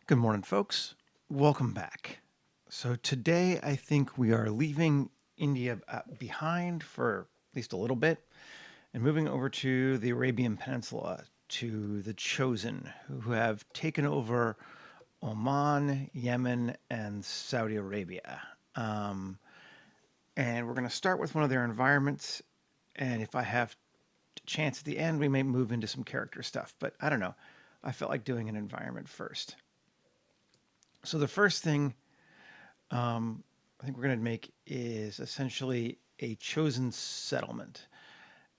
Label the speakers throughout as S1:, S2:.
S1: Good morning, folks. Welcome back. So today I think we are leaving India behind for at least a little bit and moving over to the Arabian Peninsula to the Chosen, who have taken over Oman, Yemen, and Saudi Arabia. Um, and we're going to start with one of their environments. And if I have a chance at the end, we may move into some character stuff. But I don't know. I felt like doing an environment first. So the first thing I think we're going to make is essentially a chosen settlement.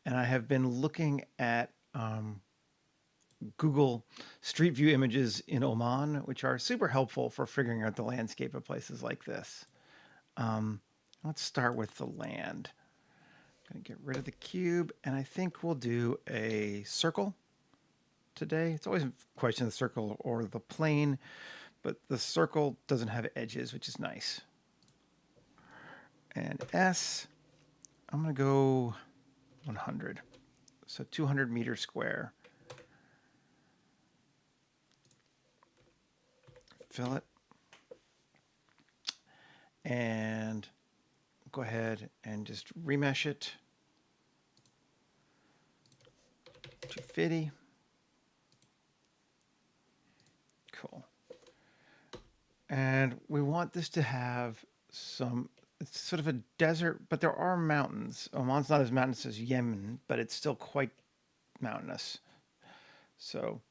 S1: And I have been looking at Google Street View images in Oman, which are super helpful for figuring out the landscape of places like this. Um, let's start with the land. I'm going to get rid of the cube, and I think we'll do a circle today. It's always a question of the circle or the plane, but the circle doesn't have edges, which is nice. And S, I'm going to go 100. So 200 meters square. Fill it. And go ahead and just remesh it. 250. Cool. And we want this to have some, it's sort of a desert, but there are mountains. Oman's not as mountainous as Yemen, but it's still quite mountainous. So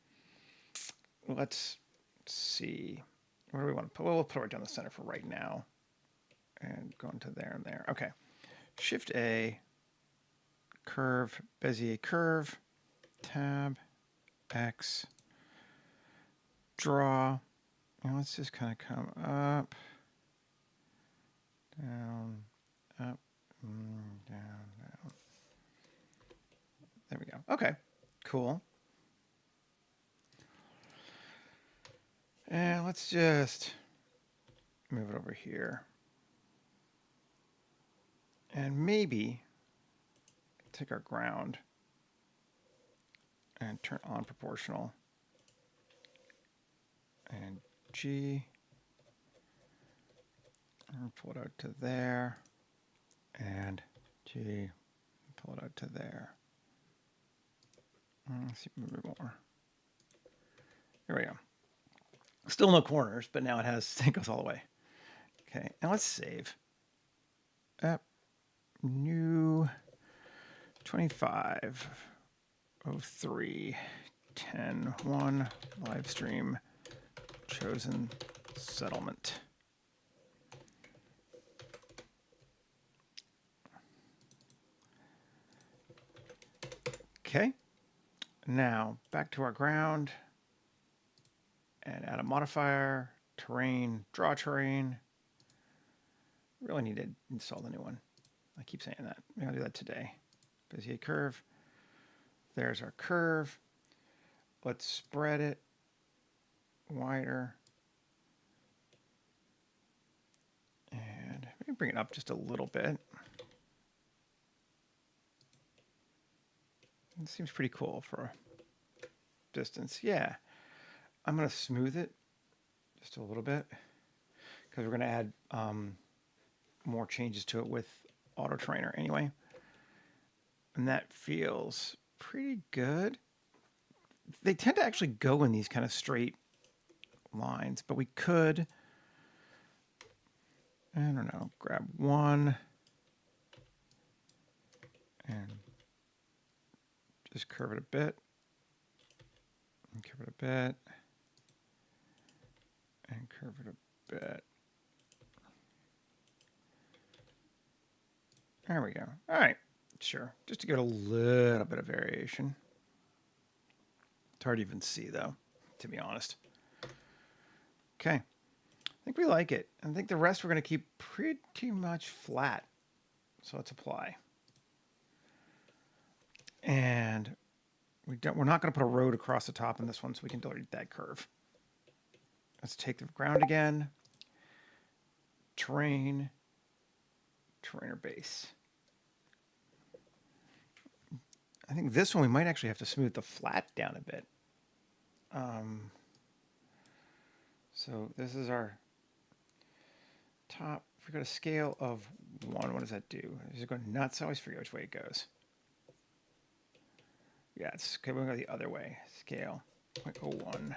S1: let's see. Where do we want to put? Well, we'll put it right down the center for right now. And go into there and there. Okay. Shift A, curve, Bezier curve, tab, X, draw. And let's just kind of come up, down, up, down, down. There we go. Okay, cool. And let's just move it over here. And maybe take our ground and turn on proportional. And G. And pull it out to there. And G. Pull it out to there. Let's see, move it more. Here we go. Still no corners, but now it goes all the way. Okay, and let's save. App, new 25, 03, 10, 1, live stream, chosen settlement. Okay, now back to our ground and add a modifier, terrain, draw terrain. Really need to install the new one. I keep saying that. Maybe I'll do that today. Bezier curve. There's our curve. Let's spread it wider. And maybe bring it up just a little bit. It seems pretty cool for a distance. Yeah. I'm going to smooth it just a little bit because we're going to add more changes to it with Auto Trainer anyway. And that feels pretty good. They tend to actually go in these kind of straight lines, but we could, I don't know, grab one and just curve it a bit, and curve it a bit, and curve it a bit. There we go. All right, sure. Just to get a little bit of variation. It's hard to even see, though, to be honest. Okay. I think we like it. I think the rest we're going to keep pretty much flat. So let's apply. And we're not going to put a road across the top in this one, so we can delete that curve. Let's take the ground again. Terrain. Terrainer base. I think this one we might actually have to smooth the flat down a bit. So this is our top. If we go to scale of 1, what does that do? Does it go nuts? I always forget which way it goes. Yeah, it's okay. We're going to go the other way. Scale 0.01.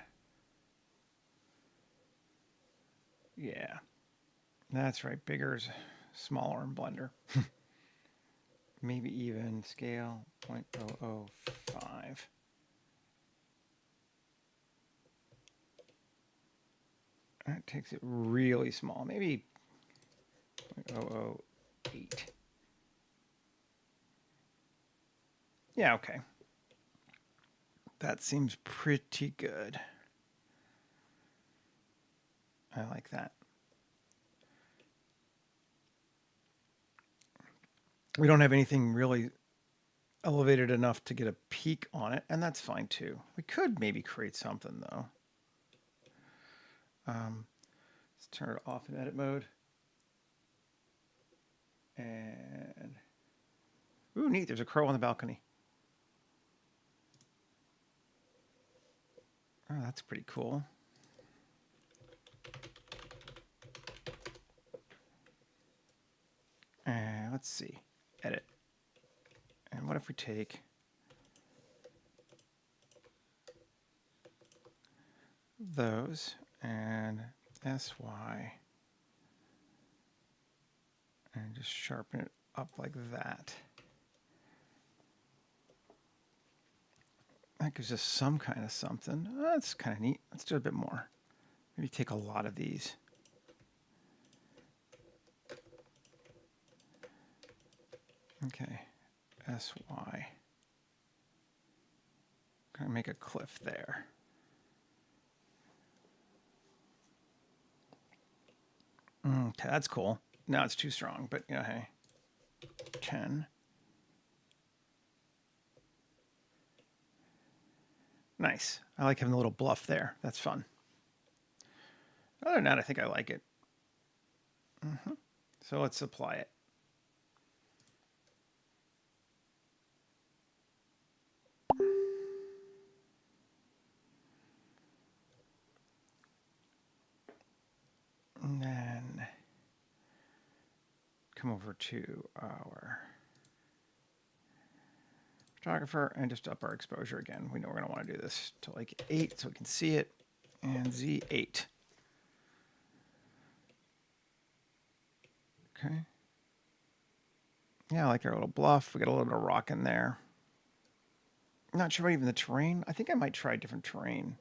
S1: Yeah, that's right. Bigger is smaller in Blender. Maybe even scale 0.005. That takes it really small. Maybe 0.008. Yeah, okay. That seems pretty good. I like that. We don't have anything really elevated enough to get a peak on it, and that's fine too. We could maybe create something though. Let's turn it off in edit mode. And ooh, neat, there's a crow on the balcony. Oh, that's pretty cool. And let's see, edit. And what if we take those and SY and just sharpen it up like that. That gives us some kind of something. Oh, that's kind of neat. Let's do a bit more. Maybe take a lot of these. Okay, SY. Gonna make a cliff there. Okay, that's cool. Now it's too strong, but yeah, hey. 10. Nice. I like having the little bluff there. That's fun. Other than that, I think I like it. So let's apply it. And then come over to our photographer and just up our exposure again. We know we're going to want to do this to like 8 so we can see it. And Z8. Okay. Yeah, I like our little bluff. We got a little bit of rock in there. I'm not sure about even the terrain. I think I might try a different terrain.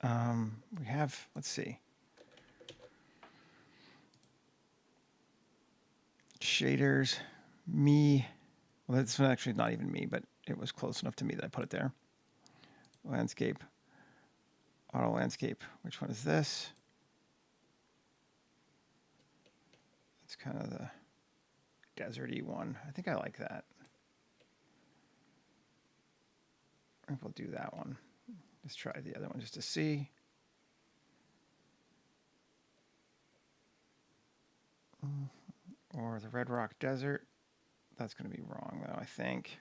S1: We have, let's see. Shaders, me. Well, that's actually not even me, but it was close enough to me that I put it there. Landscape, auto landscape. Which one is this? It's kind of the deserty one. I think I like that. I think we'll do that one. Let's try the other one just to see. Or the Red Rock Desert. That's going to be wrong, though, I think.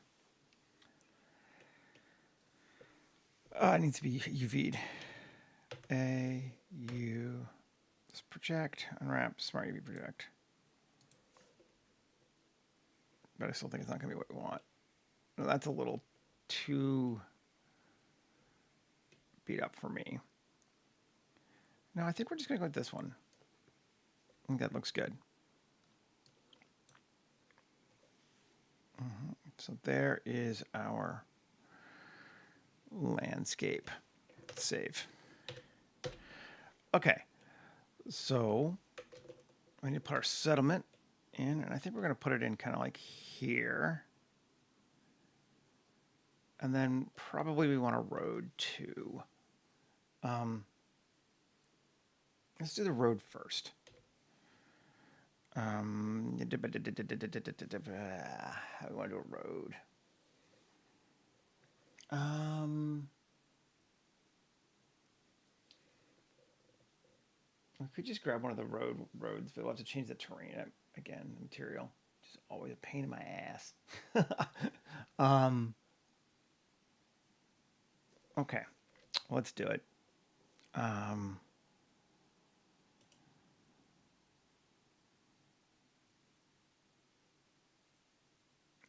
S1: It needs to be UV'd. A, U, just project, unwrap, smart UV project. But I still think it's not going to be what we want. No, that's a little too beat up for me. No, I think we're just going to go with this one. I think that looks good. So there is our landscape. Save. Okay, so we need to put our settlement in, and I think we're going to put it in kind of like here. And then probably we want a road too. Let's do the road first. How do we want to do a road? We could just grab one of the roads, but we'll have to change the terrain again, the material. Just always a pain in my ass. Okay, let's do it.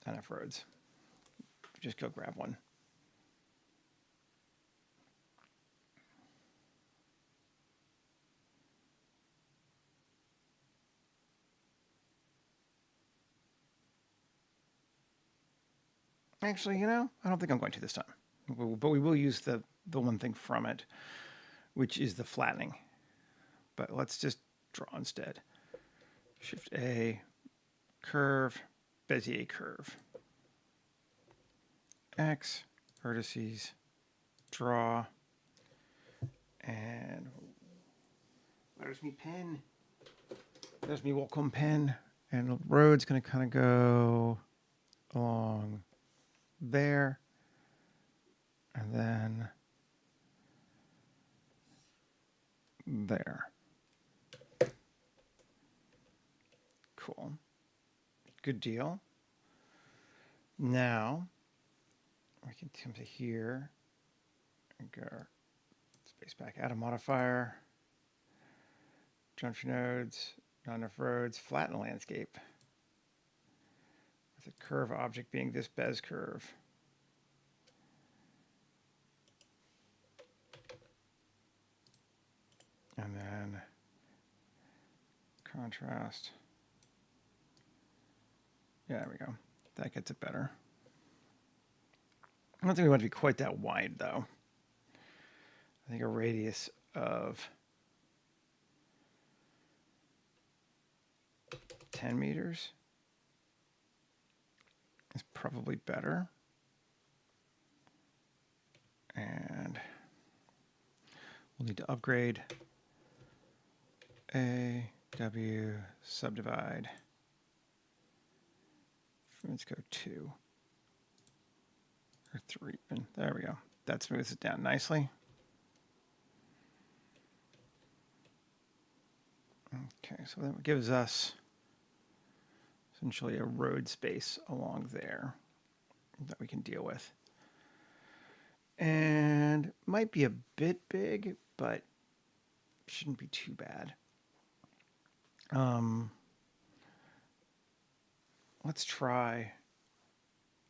S1: Not enough roads. Just go grab one. Actually, you know, I don't think I'm going to this time. But we will use the one thing from it, which is the flattening. But let's just draw instead. Shift A, curve, Bezier curve. X, vertices, draw, and there's me pen. There's me Wacom pen, and the road's going to kind of go along there, and then there. Cool. Good deal. Now we can come to here and go space back, add a modifier, junction nodes, not enough roads, flatten landscape. With the curve object being this Bez curve. And then contrast. Yeah, there we go. That gets it better. I don't think we want it to be quite that wide, though. I think a radius of 10 meters is probably better. And we'll need to upgrade A, W, subdivide. Let's go 2 or 3. And there we go. That smooths it down nicely. Okay, so that gives us essentially a road space along there that we can deal with. And might be a bit big, but shouldn't be too bad. Let's try.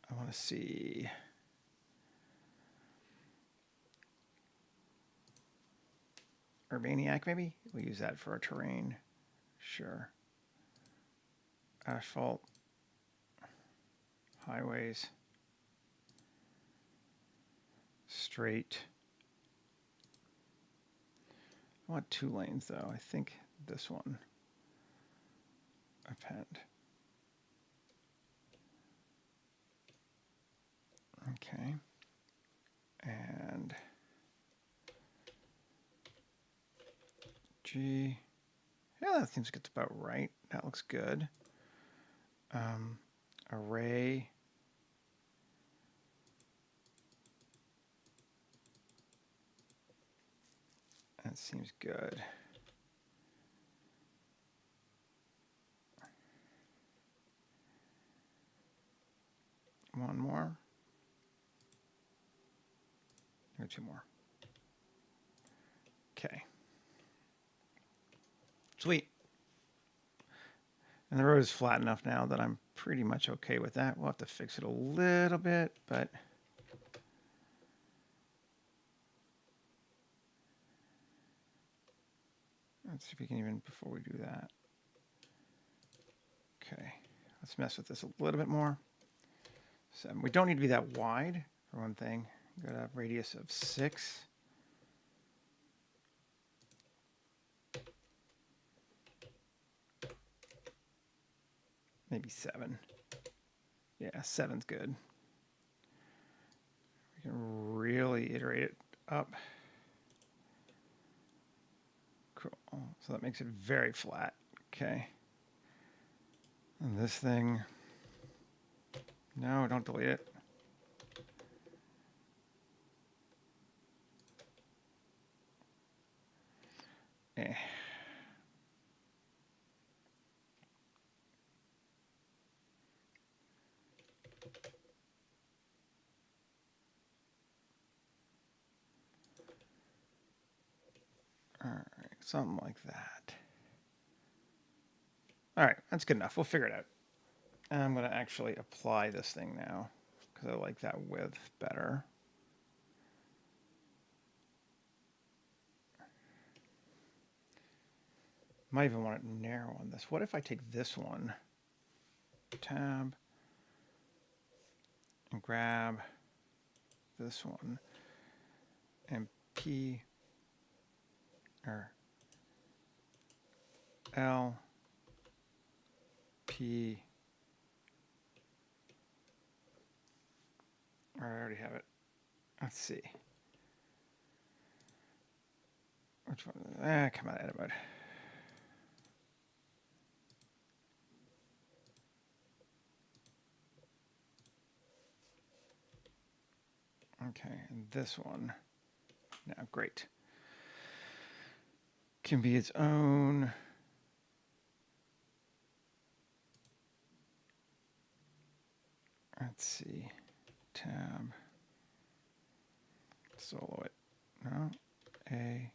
S1: I want to see. Urbaniac, maybe? We'll use that for our terrain. Sure. Asphalt. Highways. Straight. I want 2 lanes, though. I think this one. Append. Okay. And G. Yeah, that seems like it's about right. That looks good. Array. That seems good. One more. Or 2 more. Okay. Sweet. And the road is flat enough now that I'm pretty much okay with that. We'll have to fix it a little bit, but let's see if we can even, before we do that. Okay, let's mess with this a little bit more. So we don't need to be that wide, for one thing. Got a radius of 6. Maybe 7. Yeah, 7's good. We can really iterate it up. Cool. So that makes it very flat. Okay. And this thing, no, don't delete it. Eh. All right, something like that. All right, that's good enough. We'll figure it out. And I'm going to actually apply this thing now because I like that width better. Might even want it narrow on this. What if I take this one, tab, and grab this one, and P, or L, P, or I already have it. Let's see. Which one? Come on, edit mode. Okay, and this one, now great. Can be its own. Let's see, tab, solo it, no, A,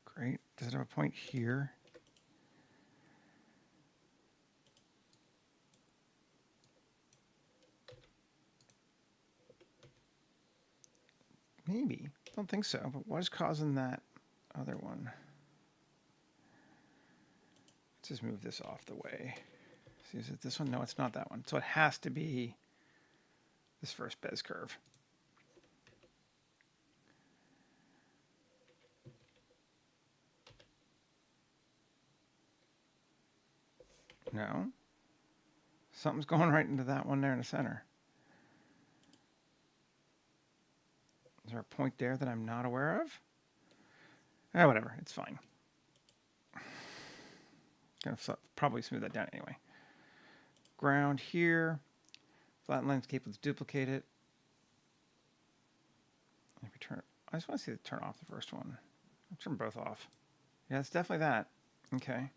S1: great. Does it have a point here? Maybe. Don't think so. But what is causing that other one? Let's just move this off the way. See, is it this one? No, it's not that one. So it has to be this first Bez curve. No. Something's going right into that one there in the center. Is there a point there that I'm not aware of? Whatever. It's fine. Gonna probably smooth that down anyway. Ground here. Flat landscape. Let's duplicate it. If we turn, I just want to see it turn off the first one. I'll turn both off. Yeah, it's definitely that. Okay.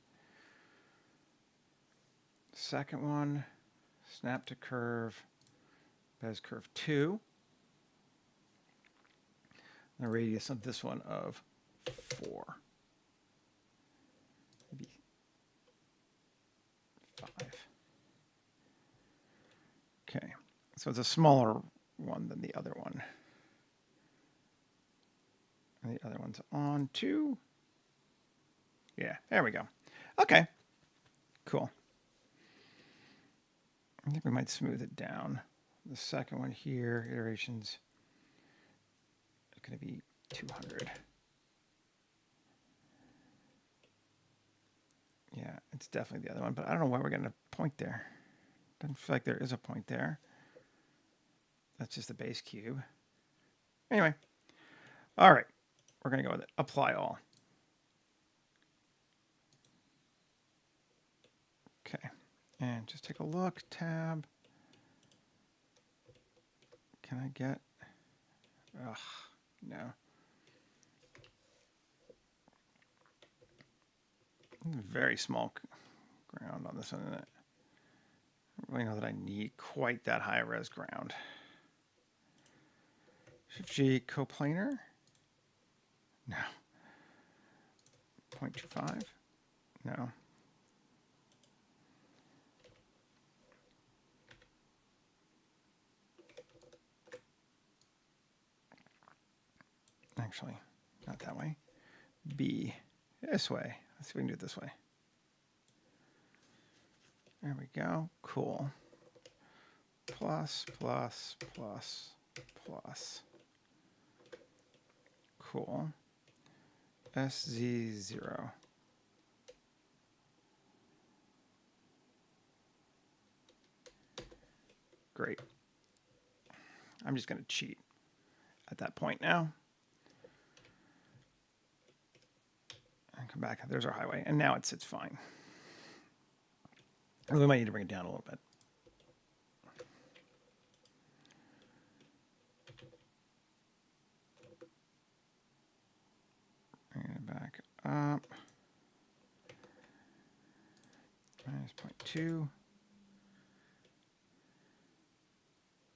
S1: Second one. Snap to curve. Bez curve 2. The radius of this one of 4. Maybe 5. Okay, so it's a smaller one than the other one. And the other one's on 2. Yeah, there we go. Okay, cool. I think we might smooth it down. The second one here, iterations, is going to be 200. Yeah, it's definitely the other one, but I don't know why we're getting a point there. Doesn't feel like there is a point there. That's just the base cube. Anyway, all right, we're going to go with it. Apply all. Okay, and just take a look, tab. Can I get, ugh, no. Very small ground on this one, isn't it? I don't really know that I need quite that high res ground. Shift-G coplanar? No. 0.25? No. Actually, not that way. B, this way. Let's see if we can do it this way. There we go. Cool. Plus, plus, plus, plus. Cool. SZ0. Great. I'm just going to cheat at that point now. And come back. There's our highway. And now it sits fine. We might need to bring it down a little bit. Bring it back up. -0.2.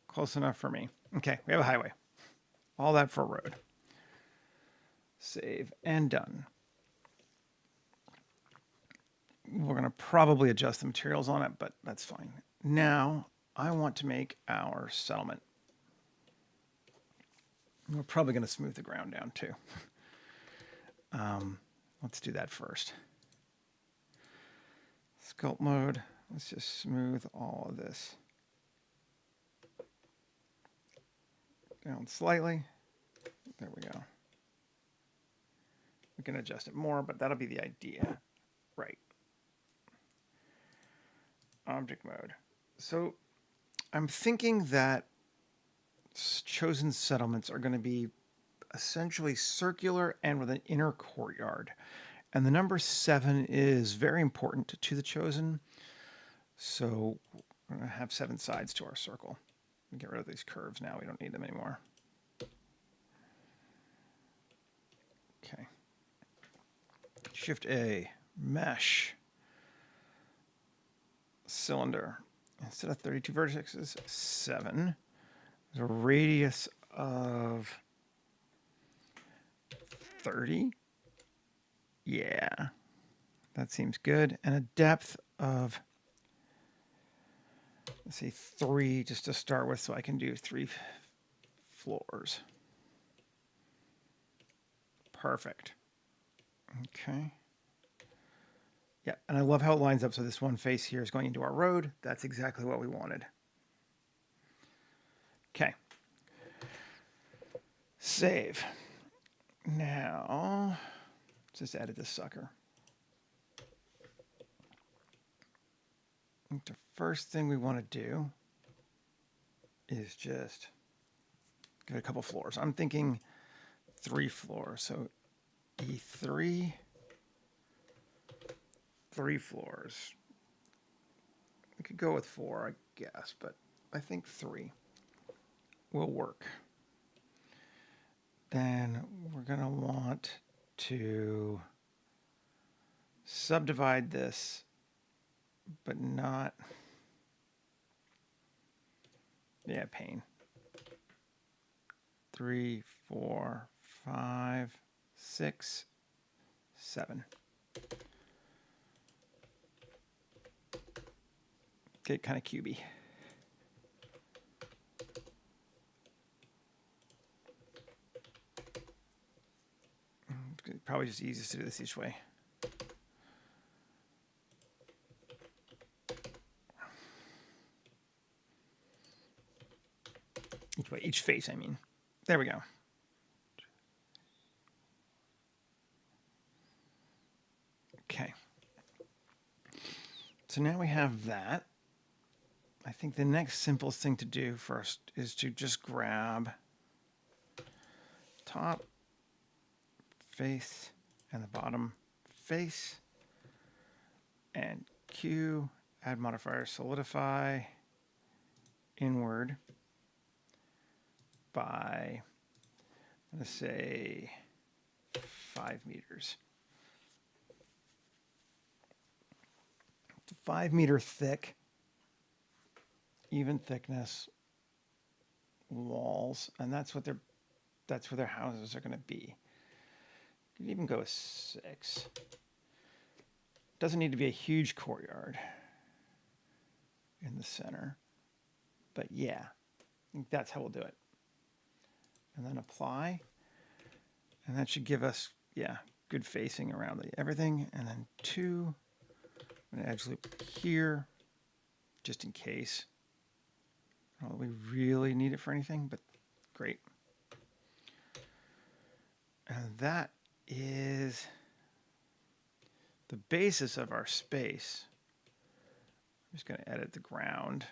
S1: Close enough for me. Okay, we have a highway. All that for a road. Save and done. We're going to probably adjust the materials on it, but that's fine. Now I want to make our settlement. We're probably going to smooth the ground down too. Let's do that first. Sculpt mode. Let's just smooth all of this down slightly. There we go. We can adjust it more, but that'll be the idea. Right. Object mode. So I'm thinking that chosen settlements are going to be essentially circular and with an inner courtyard. And the number 7 is very important to the chosen. So we're going to have 7 sides to our circle. We get rid of these curves now. We don't need them anymore. Okay. Shift A, mesh, cylinder. Instead of 32 vertices, 7. There's a radius of 30. Yeah, that seems good. And a depth of, let's say 3 just to start with, so I can do 3 floors. Perfect. Okay. Yeah, and I love how it lines up. So this one face here is going into our road. That's exactly what we wanted. Okay. Save. Now, let's just edit this sucker. The first thing we want to do is just give it a couple floors. I'm thinking 3 floors. So E3, 3 floors. We could go with 4, I guess, but I think 3 will work. Then we're going to want to subdivide this, but not, yeah, pain. 3, 4, 5, 6, 7. Get kind of cubey. Probably just easiest to do this each way. Each way, each face, I mean. There we go. Okay. So now we have that. I think the next simplest thing to do first is to just grab top face and the bottom face and Q, add modifier, solidify inward by, I'm going to say 5 meters. It's 5 meter thick, even thickness walls, and that's where their houses are going to be. You can even go with 6. Doesn't need to be a huge courtyard in the center, but yeah, I think that's how we'll do it. And then apply, and that should give us, yeah, good facing around everything. And then 2, I'm going to edge loop here, just in case. I don't know if we really need it for anything, but great. And that is the basis of our space. I'm just going to edit the ground.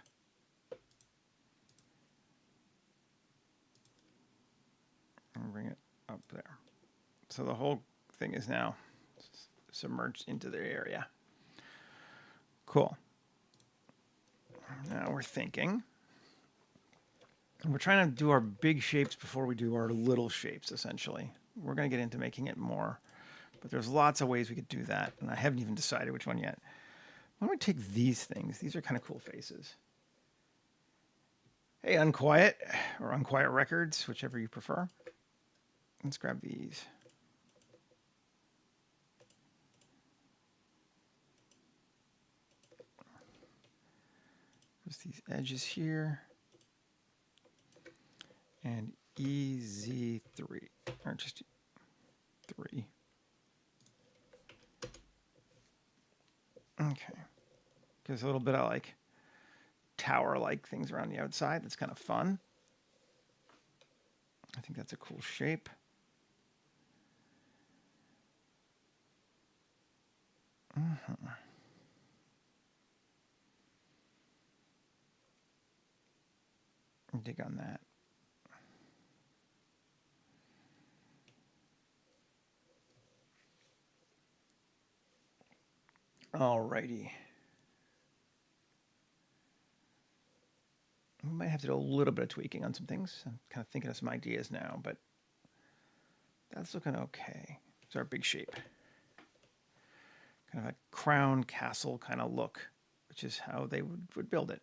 S1: And bring it up there. So the whole thing is now submerged into the area. Cool. Now we're thinking. We're trying to do our big shapes before we do our little shapes, essentially. We're going to get into making it more, but there's lots of ways we could do that, and I haven't even decided which one yet. Why don't we take these things? These are kind of cool faces. Hey, Unquiet, or Unquiet Records, whichever you prefer. Let's grab these. Just these edges here. And EZ3, or just 3. Okay. Gives a little bit of like tower-like things around the outside. That's kind of fun. I think that's a cool shape. Dig on that. Alrighty. We might have to do a little bit of tweaking on some things. I'm kind of thinking of some ideas now, but that's looking okay. It's our big shape. Kind of a crown castle kind of look, which is how they would build it.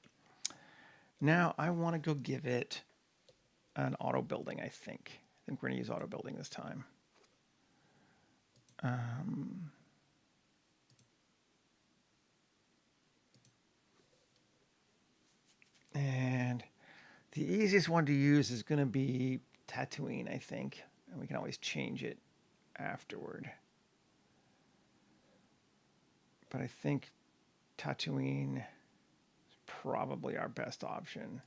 S1: Now I want to go give it an auto building, I think. I think we're going to use auto building this time. And the easiest one to use is going to be Tatooine, I think. And we can always change it afterward. But I think Tatooine is probably our best option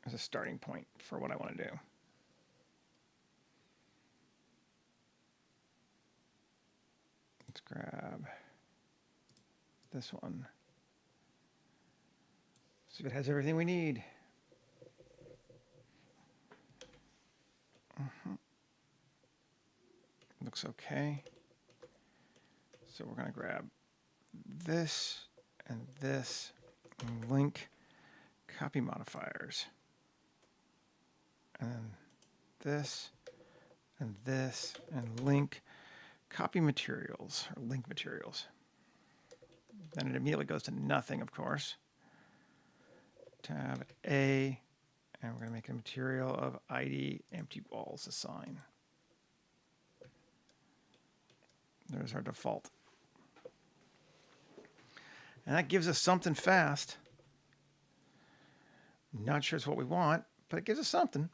S1: as a starting point for what I want to do. Let's grab this one. See if it has everything we need. Looks okay. So we're going to grab this and this and link copy modifiers. And then this and this and link copy materials or link materials. Then it immediately goes to nothing, of course. Tab A, and we're going to make a material of ID empty walls assign. There's our default. And that gives us something fast. Not sure it's what we want, but it gives us something.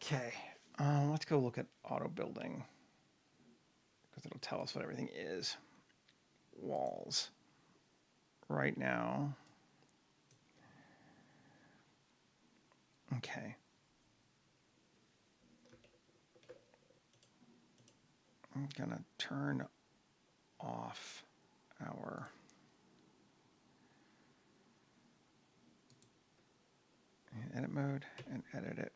S1: Okay, let's go look at auto building because it'll tell us what everything is. Walls. Right now. Okay. I'm gonna turn off our edit mode and edit it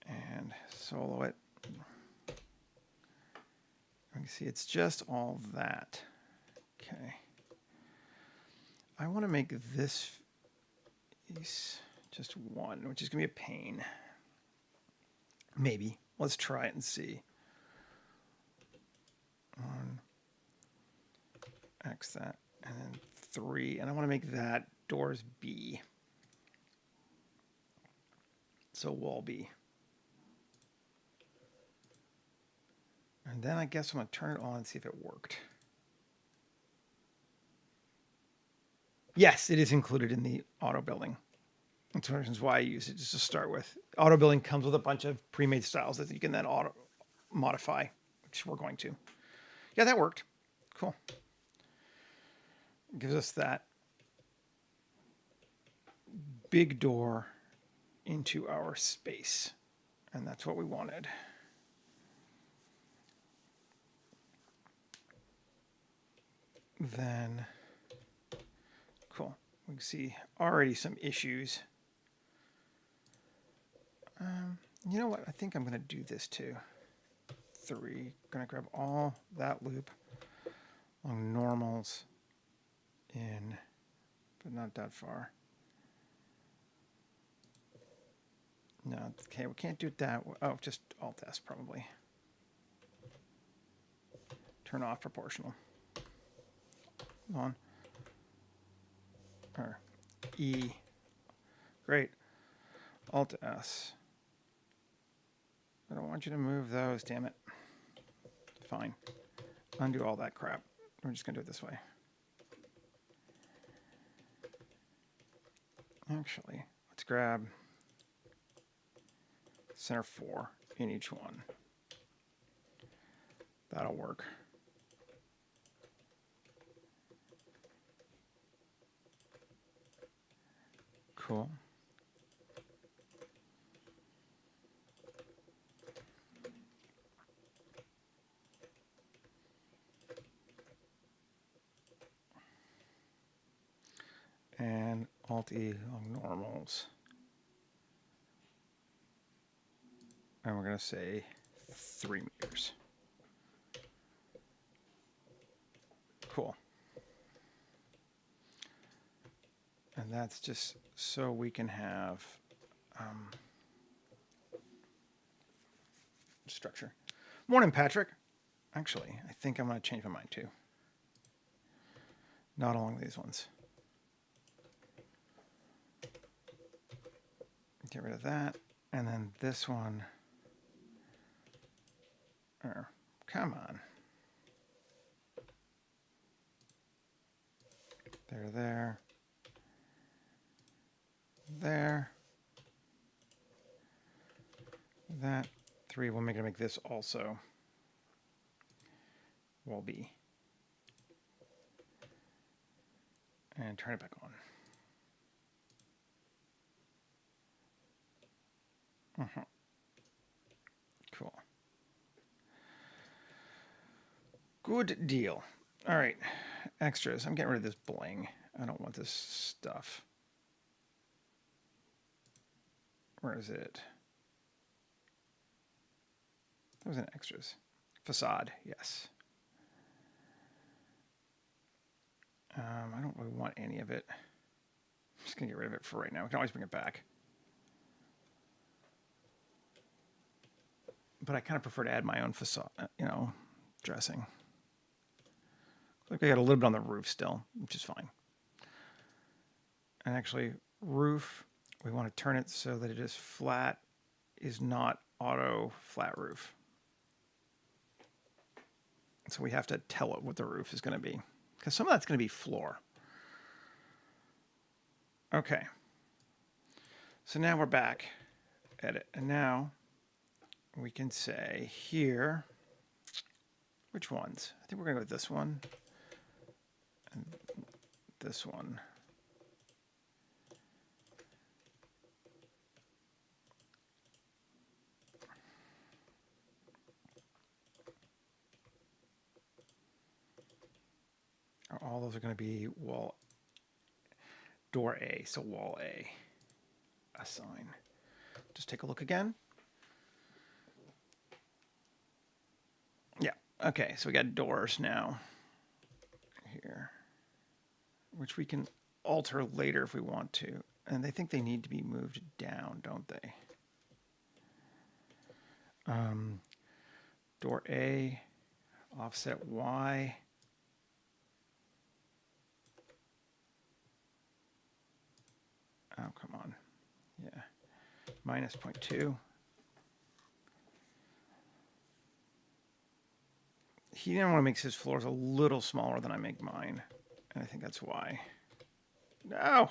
S1: and solo it. You can see it's just all that. Okay. I want to make this piece just one, which is going to be a pain. Maybe. Let's try it and see. X that, and then 3, and I want to make that doors B. So wall B. And then I guess I'm going to turn it on and see if it worked. Yes, it is included in the auto building. That's one of the reasons why I use it, just to start with. Auto building comes with a bunch of pre-made styles that you can then auto modify, which we're going to. Yeah, that worked. Cool. Gives us that big door into our space. And that's what we wanted. Then, cool. We can see already some issues. You know what? I think I'm going to do this too. 3. Going to grab all that loop along normals in, but not that far. No, okay, we can't do it that way. Oh, just Alt S probably. Turn off proportional. On. Or E. Great. Alt S. I don't want you to move those, damn it. Fine. Undo all that crap. We're just going to do it this way. Actually, let's grab center 4 in each one. That'll work. Cool. And Alt-E along normals. And we're going to say 3 meters. Cool. And that's just so we can have structure. Morning, Patrick. Actually, I think I'm going to change my mind too. Not along these ones. Get rid of that. And then this one. Come on. There. That 3. We'll make this also wall B. And turn it back on. Cool. Good deal. All right. Extras. I'm getting rid of this bling. I don't want this stuff. Where is it? That was in extras. Facade, yes. I don't really want any of it. I'm just going to get rid of it for right now. We can always bring it back. But I kind of prefer to add my own facade, dressing. Look, I got a little bit on the roof still, which is fine. And actually, roof, we want to turn it so that it is flat, is not auto flat roof. So we have to tell it what the roof is going to be, because some of that's going to be floor. Okay. So now we're back. Edit. And now we can say here, which ones? I think we're going to go with this one and this one. All those are going to be wall, door A, so wall A. Assign. Just take a look again. Yeah, okay, so we got doors now here, which we can alter later if we want to. And they think they need to be moved down, don't they? Door A, offset Y. Oh, come on. Yeah. Minus 0.2. He didn't want to make his floors a little smaller than I make mine. And I think that's why. No!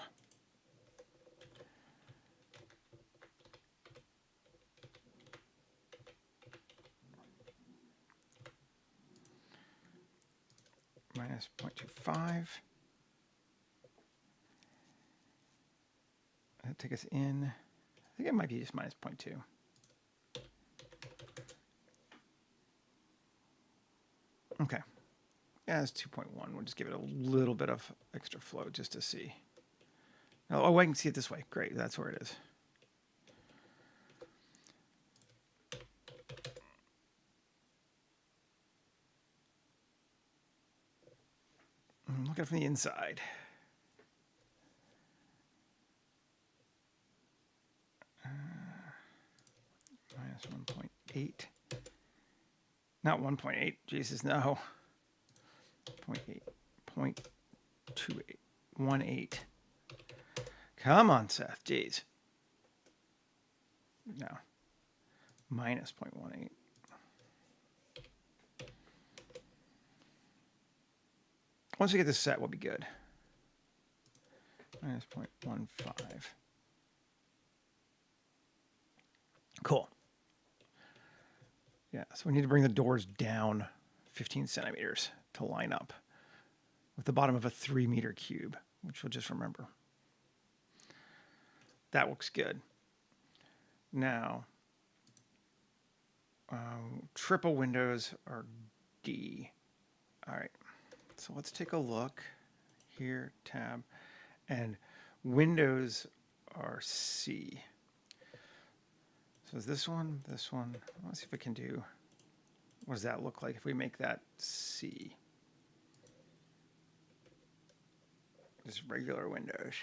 S1: Minus 0.25. That'll take us in. I think it might be just minus 0.2. Okay. Yeah, it's 2.1. We'll just give it a little bit of extra flow just to see. Oh, I can see it this way. Great. That's where it is. Look at it from the inside. Minus 1.8. Not 1.8. Jesus, no. 0.8. 0.28. 1.8. Come on, Seth. Jeez. No. Minus 0.18. Once we get this set, we'll be good. Minus 0.15. Cool. Yeah, so we need to bring the doors down 15 centimeters to line up with the bottom of a 3-meter cube, which we'll just remember. That looks good. Now, triple windows are D. All right, so let's take a look here, tab, and windows are C. So is this one, let's see if we can do, what does that look like if we make that C? Just regular windows.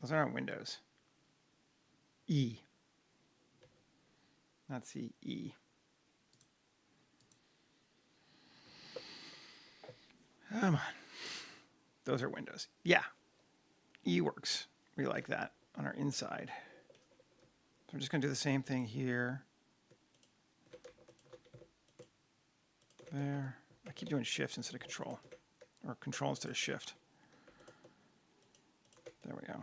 S1: Those aren't windows. E. Not C, E. Come on. Those are windows. Yeah. E works. We like that on our inside. So I'm just going to do the same thing here. There. I keep doing shift instead of control. Or control instead of shift. There we go.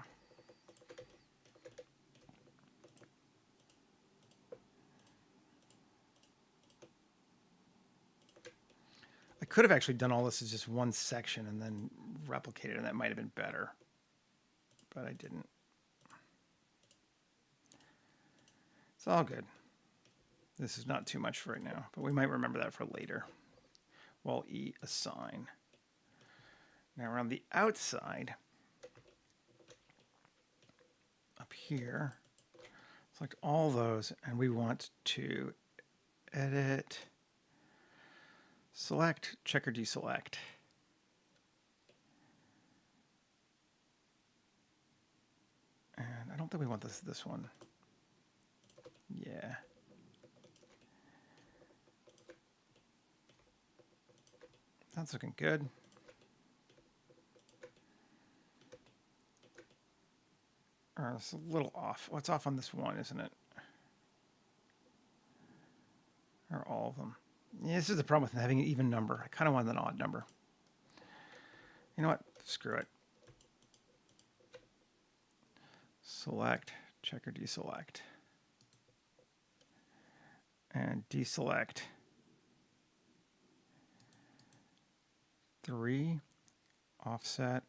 S1: I could have actually done all this as just one section and then replicated, and that might have been better. But I didn't. It's all good. This is not too much for right now, but we might remember that for later. Wall E, assign. Now around the outside, up here, select all those, and we want to edit, select, check or deselect. And I don't think we want this one. Yeah. That's looking good. Or it's a little off. Well, it's off on this one, isn't it? Or all of them. Yeah, this is the problem with having an even number. I kind of want an odd number. You know what? Screw it. Select, check or deselect. And deselect 3, offset.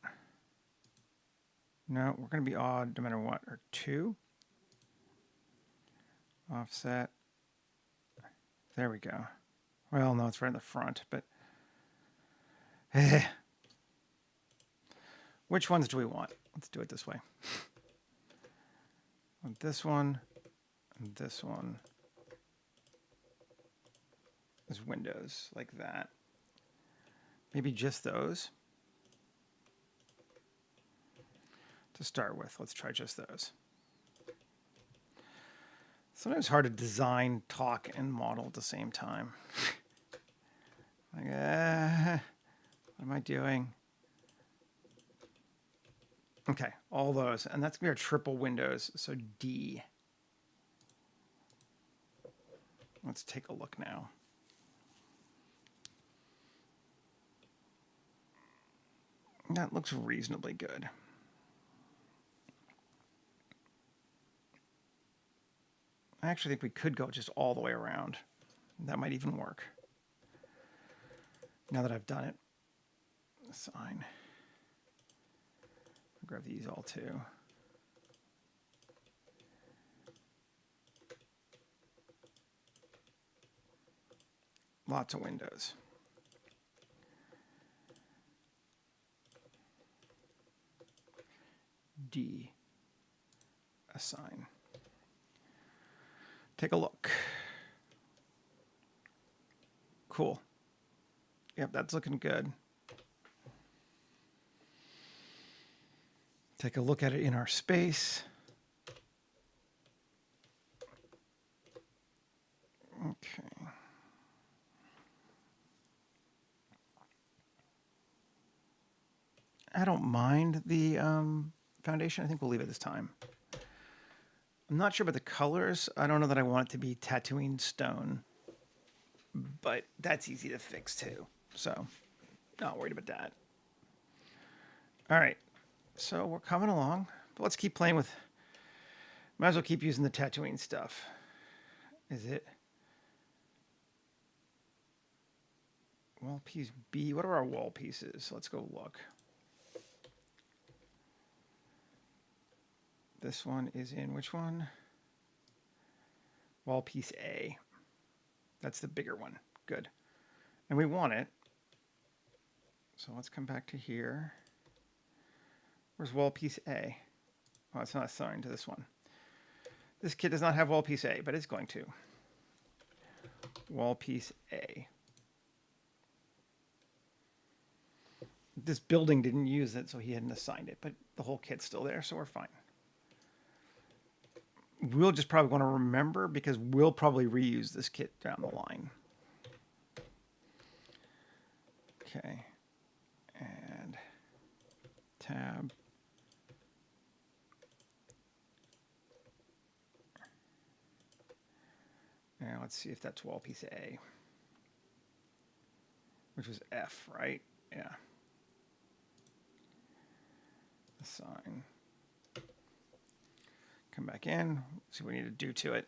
S1: No, we're going to be odd no matter what, or 2. Offset. There we go. Well, no, it's right in the front, but which ones do we want? Let's do it this way. Want this one and this one as windows like that. Maybe just those. To start with, let's try just those. Sometimes it's hard to design, talk, and model at the same time. Like, what am I doing? Okay, all those, and that's gonna be our triple windows, so D. Let's take a look now. That looks reasonably good. I actually think we could go just all the way around. That might even work. Now that I've done it. Assign. I'll grab these all too. Lots of windows. D. Assign. Take a look. Cool. Yep, that's looking good. Take a look at it in our space. Okay. I don't mind the foundation. I think we'll leave it this time. I'm not sure about the colors. I don't know that I want it to be Tatooine stone. but that's easy to fix too. So not worried about that. All right, so we're coming along, but let's keep playing with, might as well keep using the Tatooine stuff. Is it wall piece B? What are our wall pieces? Let's go look. This one is in which one? Wall piece A. That's the bigger one. Good. And we want it. So let's come back to here. Where's wall piece A? Oh, it's not assigned to this one. This kit does not have wall piece A, but it's going to. Wall piece A. This building didn't use it, so he hadn't assigned it, but the whole kit's still there, so we're fine. We'll just probably want to remember because we'll probably reuse this kit down the line. Okay. And tab. Now let's see if that's wall piece A, which was F, right? Yeah. Assign. Come back in, see what we need to do to it.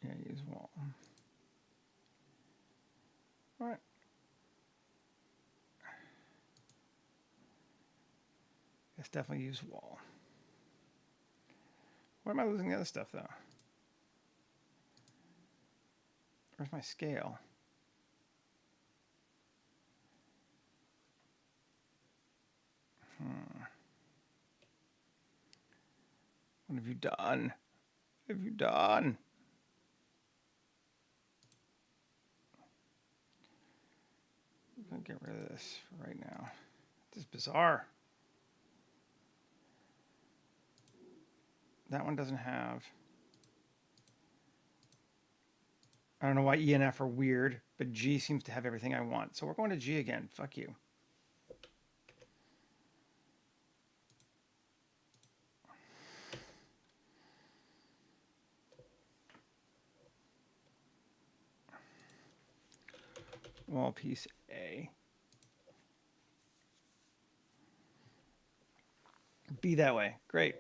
S1: Yeah, use wall. All right. Yes, definitely use wall. Why am I losing the other stuff, though? Where's my scale? What have you done? What have you done? I'm going to get rid of this right now. This is bizarre. That one doesn't have. I don't know why E and F are weird, but G seems to have everything I want. So we're going to G again. Fuck you. Wall piece A. Be that way. Great.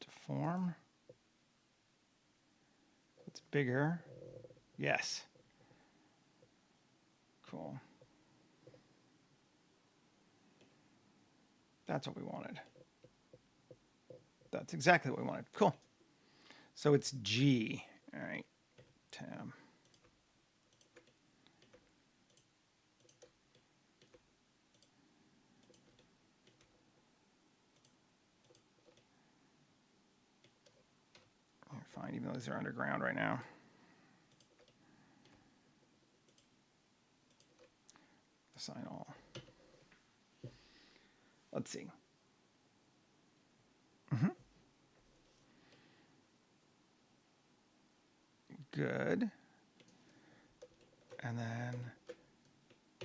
S1: Deform. It's bigger. Yes. Cool. That's what we wanted. That's exactly what we wanted. Cool. So it's G. All right. Tab. Fine, even though these are underground right now. Assign all. Let's see. Good. And then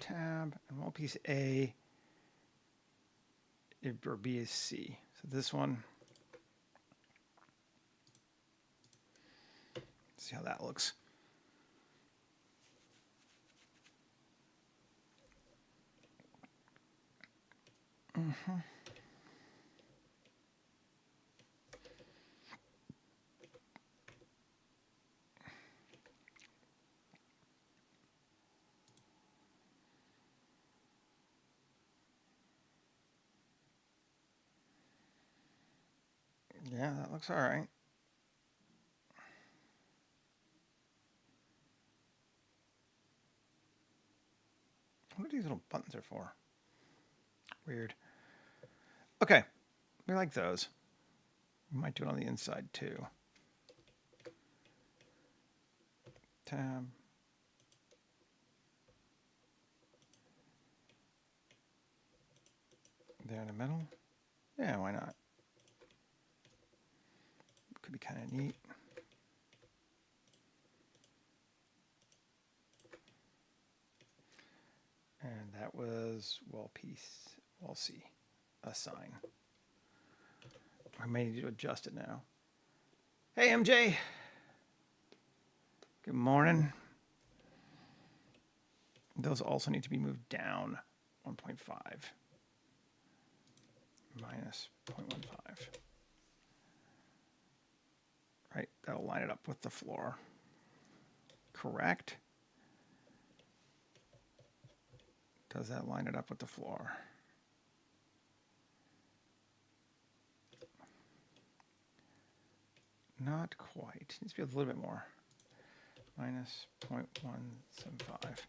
S1: tab and wall piece A, or B is C. So this one. See how that looks. Yeah, that looks all right. What are these little buttons are for? Weird. Okay, we like those. We might do it on the inside too. Tab. middle? Yeah, why not? Could be kind of neat. And that was wall piece, wall C, a sign. I may need to adjust it now. Hey, MJ. Good morning. Those also need to be moved down 1.5 minus 0.15. Right, that'll line it up with the floor. Correct? Does that line it up with the floor? Not quite. Needs to be a little bit more. Minus 0.175.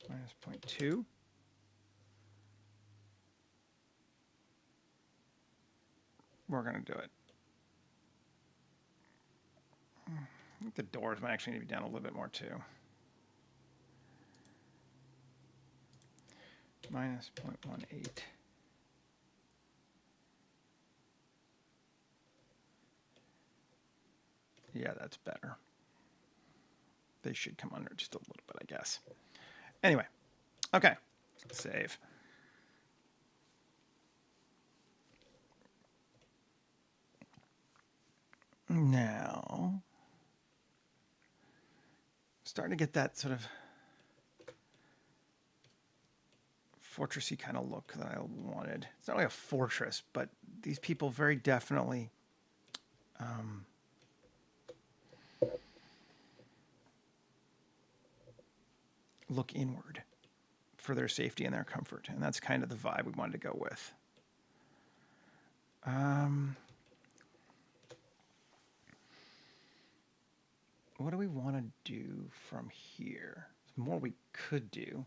S1: Minus 0.2. We're going to do it. I think the doors might actually need to be down a little bit more too. Minus 0.18. Yeah, that's better. They should come under just a little bit, I guess. Anyway, okay, save. Now, starting to get that sort of fortressy kind of look that I wanted. It's not really a fortress, but these people very definitely look inward for their safety and their comfort, and that's kind of the vibe we wanted to go with. What do we want to do from here? There's more we could do.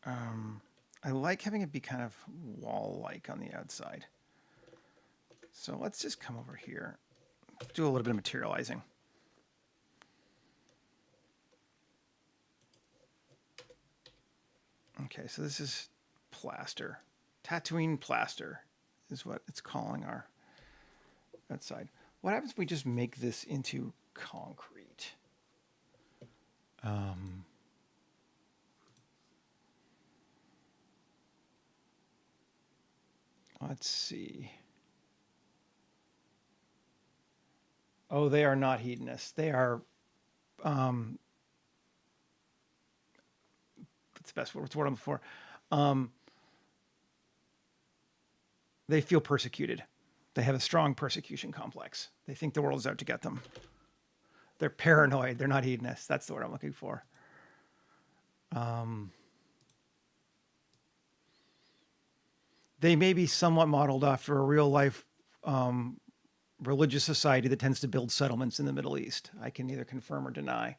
S1: I like having it be kind of wall-like on the outside. So let's just come over here, do a little bit of materializing. Okay, so this is plaster. Tatooine plaster is what it's calling our outside. What happens if we just make this into concrete? Let's see. Oh, they are not hedonists. They are, that's the best word. What's the word I'm looking for? They feel persecuted. They have a strong persecution complex. They think the world is out to get them. They're paranoid. They're not hedonists. That's the word I'm looking for. They may be somewhat modeled after a real life religious society that tends to build settlements in the Middle East. I can neither confirm or deny.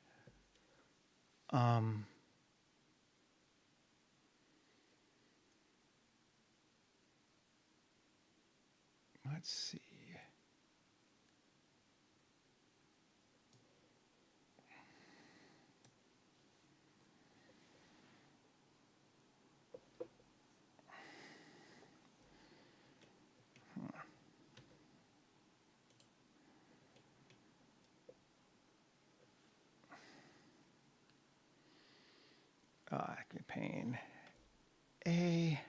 S1: Let's see. Pane A.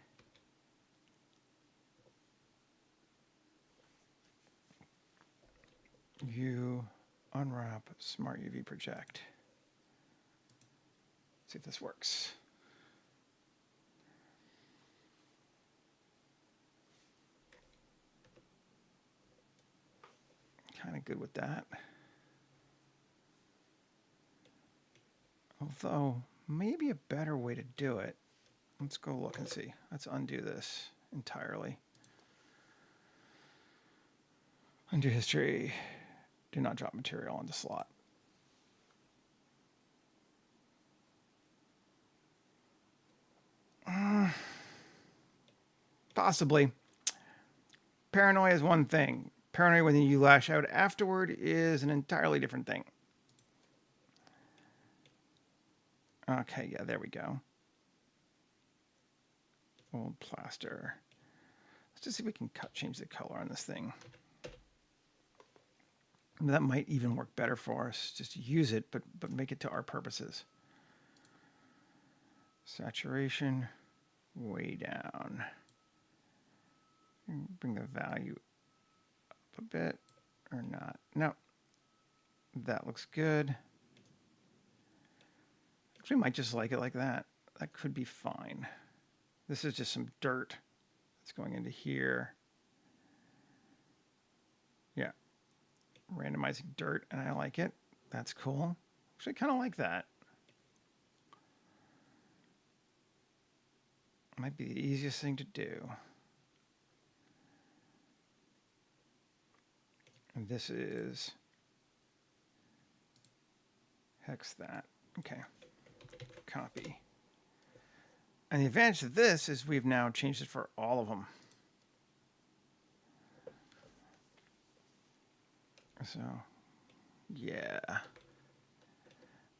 S1: You unwrap Smart UV project. See if this works. Kind of good with that. Although, maybe a better way to do it. Let's go look and see. Let's undo this entirely. Undo history. Do not drop material on the slot. Possibly. Paranoia is one thing. Paranoid when you lash out afterward is an entirely different thing. Okay, yeah, there we go. Old plaster. Let's just see if we can change the color on this thing. That might even work better for us. Just use it, but make it to our purposes. Saturation way down. Bring the value up a bit or not. No, that looks good. Actually, might just like it like that. That could be fine. This is just some dirt that's going into here. Yeah, randomizing dirt, and I like it. That's cool. Actually, I kind of like that. Might be the easiest thing to do. And this is hex that. Okay. Copy. And the advantage of this is we've now changed it for all of them. So, yeah.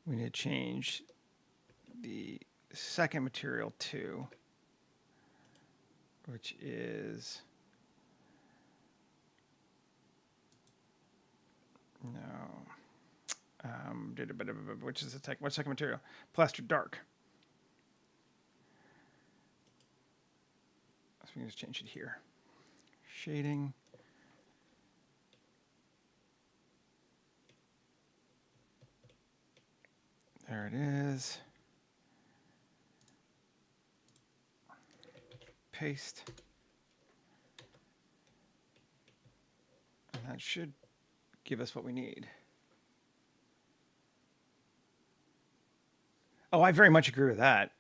S1: We need to change the second material too, which is which is the what second material? Plaster dark. So we can just change it here. Shading. There it is. Paste. And that should give us what we need. Oh, I very much agree with that.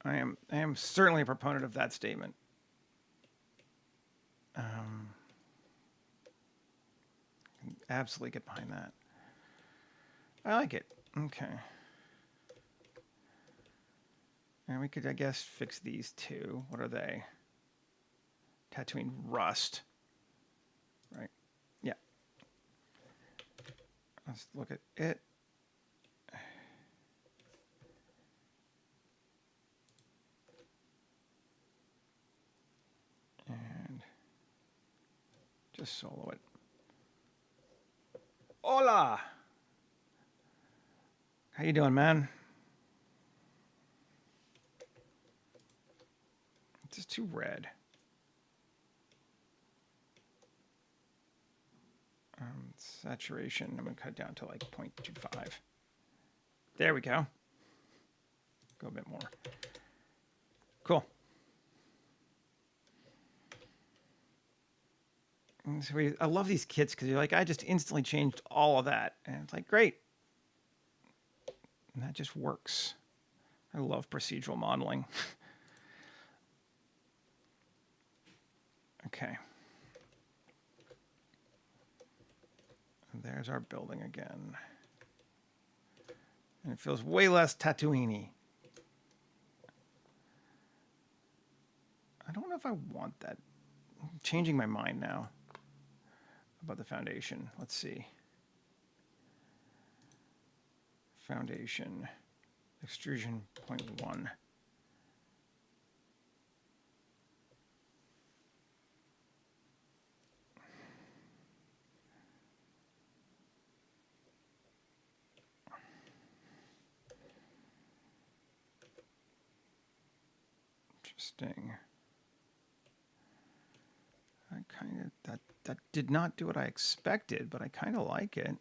S1: I am certainly a proponent of that statement. Absolutely get behind that. I like it. Okay. And we could, I guess, fix these two. What are they? Tatooine rust. Right? Yeah. Let's look at it. And just solo it. Hola! How you doing, man? It's just too red. Saturation, I'm going to cut down to like 0.25. There we go. Go a bit more. Cool. And so I love these kits because you're like, I just instantly changed all of that. And it's like, great. And that just works. I love procedural modeling. Okay. And there's our building again. And it feels way less Tatooine-y. I don't know if I want that. I'm changing my mind now about the foundation. Let's see. Foundation. Extrusion 0.1. Interesting. I kind of that did not do what I expected, but I kind of like it.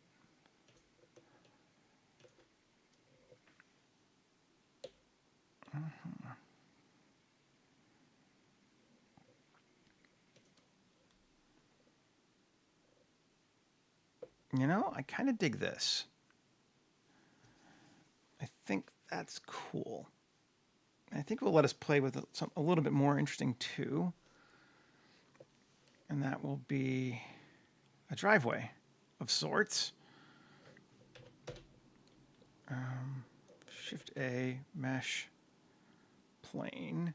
S1: You know, I kind of dig this. I think that's cool. I think it will let us play with a little bit more interesting too. And that will be a driveway of sorts. Shift A, mesh, plane.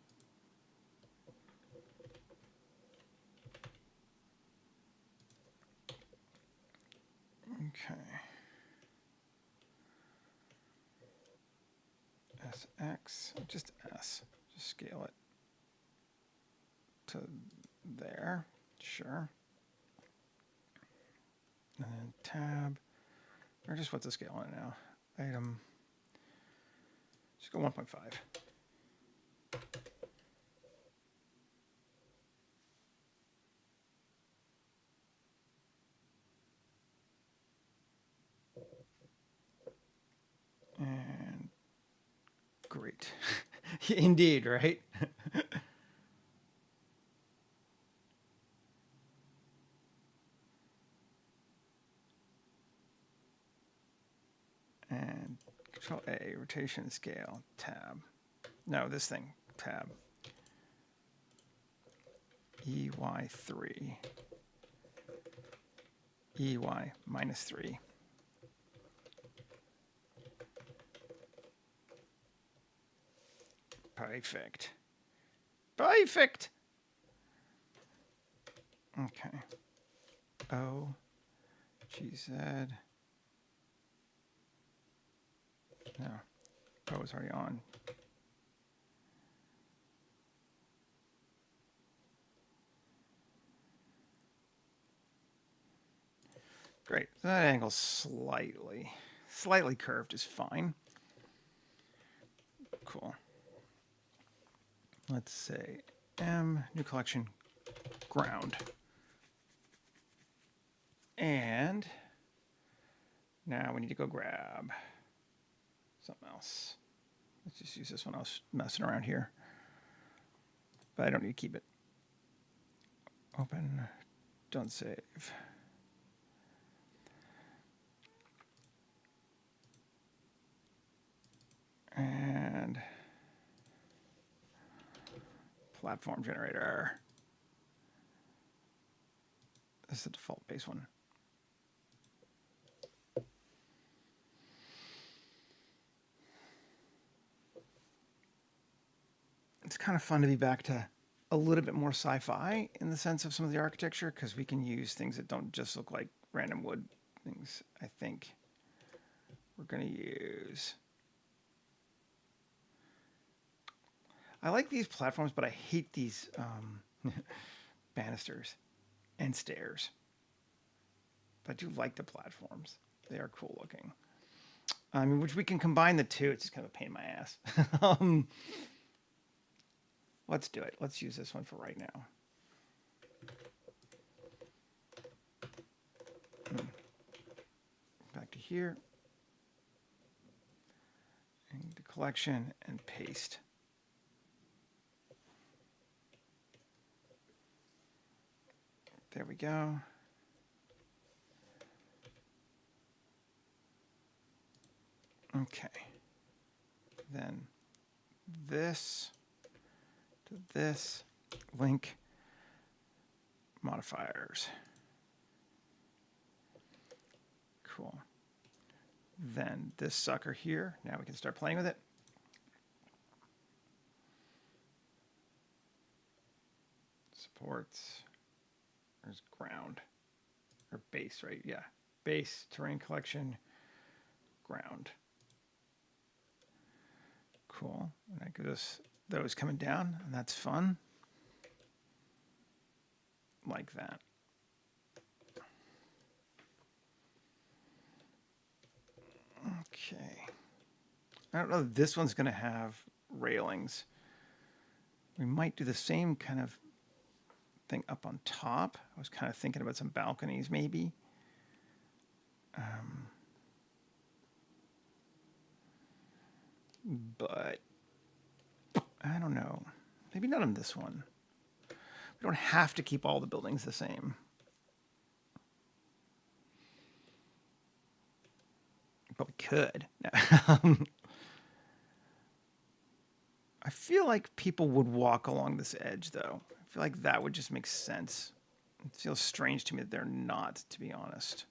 S1: X, just S. Just scale it to there. Sure. And then tab, or just what's the scale on it now? Item, just go 1.5. And great. Indeed, right? And Control A, rotation scale, tab. No, this thing, tab. EY3. EY -3. Perfect. Perfect. Okay. O, GZ. No. O is already on. Great. So that angle's slightly curved is fine. Cool. Let's say M, new collection, ground. And now we need to go grab something else. Let's just use this one. I was messing around here, but I don't need to keep it. Open, don't save. And platform generator. This is the default base one. It's kind of fun to be back to a little bit more sci-fi in the sense of some of the architecture, because we can use things that don't just look like random wood things. I think we're going to use. I like these platforms, but I hate these banisters and stairs. But I do like the platforms. They are cool looking. I mean, which we can combine the two. It's just kind of a pain in my ass. Let's do it. Let's use this one for right now. Back to here. And the collection and paste. There we go. Okay. Then this to this, link modifiers. Cool. Then this sucker here, now we can start playing with it. Supports, there's ground, or base, right? Yeah, base, terrain collection, ground. Cool, and that gives us those coming down, and that's fun. Like that. Okay. I don't know if this one's going to have railings. We might do the same kind of thing up on top. I was kind of thinking about some balconies maybe. But I don't know. Maybe not on this one. We don't have to keep all the buildings the same. But we could. I feel like people would walk along this edge, though. I feel like that would just make sense. It feels strange to me that they're not, to be honest.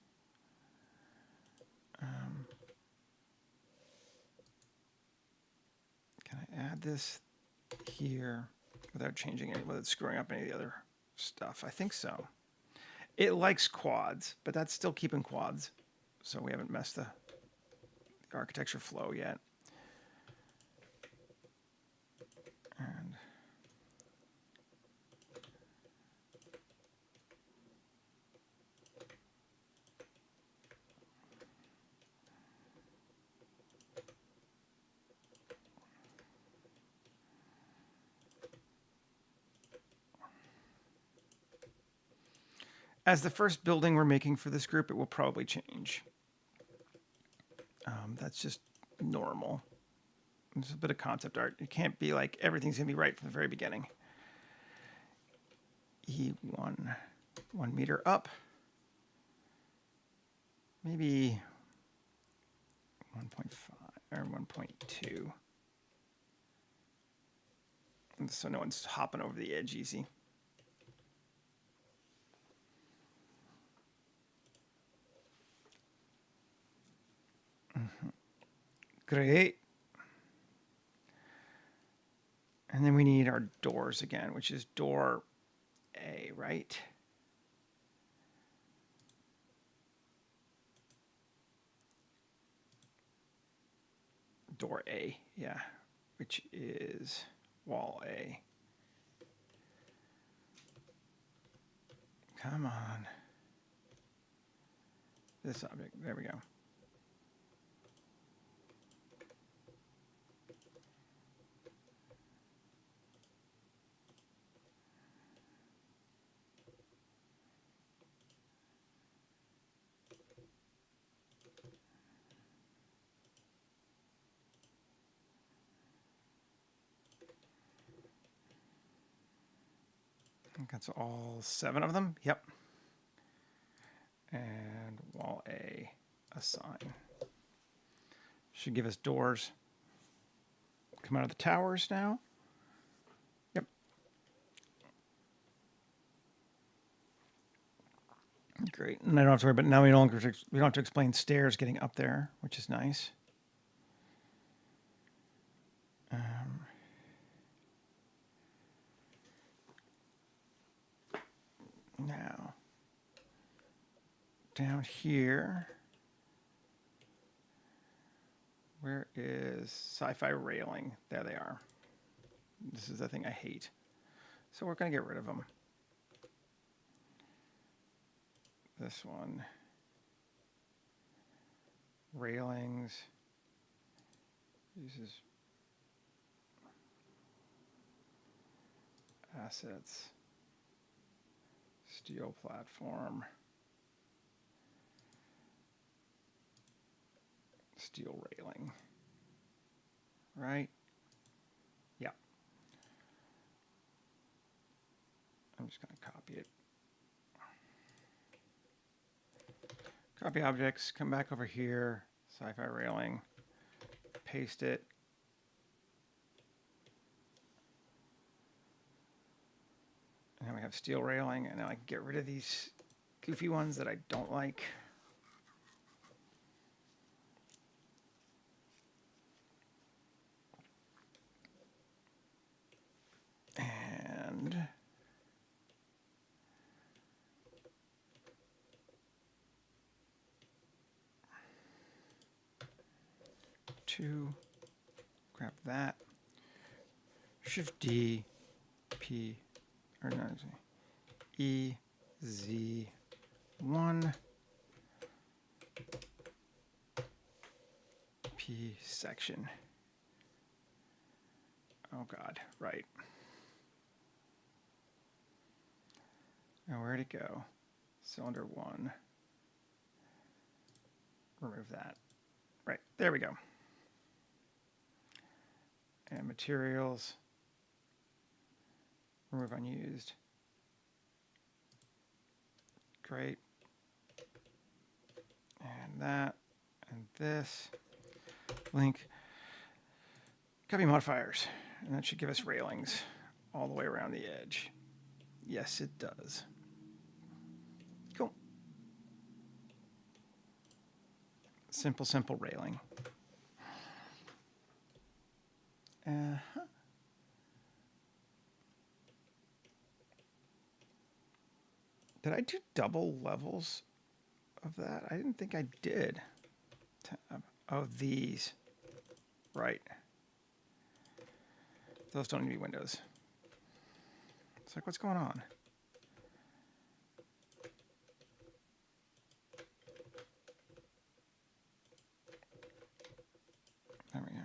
S1: Can I add this here without changing any, without screwing up any of the other stuff? I think so. It likes quads, but that's still keeping quads. So we haven't messed the architecture flow yet. as the first building we're making for this group, it will probably change. That's just normal. It's a bit of concept art. It can't be like everything's going to be right from the very beginning. E1, 1 meter up. Maybe 1.5 or 1.2. So no one's hopping over the edge easy. Great. And then we need our doors again, which is door A, right? Door A, yeah, which is wall A. Come on. This object, there we go. I think that's all 7 of them. Yep. And wall A, assign. Should give us doors. Come out of the towers now. Yep. Great. And I don't have to worry, but now we don't have to explain stairs getting up there, which is nice. Now, down here, where is Sci-Fi railing? There they are. This is the thing I hate. So we're going to get rid of them. This one. Railings. Uses assets. Steel platform. Steel railing. Right? Yeah. I'm just going to copy it. Copy objects, come back over here, Sci-Fi railing, paste it. And now we have steel railing, and now I can get rid of these goofy ones that I don't like. And grab that. Shift D, P, or no, E, Z, 1, P section. Oh God, right. Now where'd it go? Cylinder 1. Remove that. Right, there we go. And materials. Remove unused. Great. And that, and this. Link. Copy modifiers. And that should give us railings all the way around the edge. Yes, it does. Cool. Simple railing. Uh-huh. Did I do double levels of that? I didn't think I did. Oh, these. Right. Those don't need to be windows. It's like, what's going on? There we go.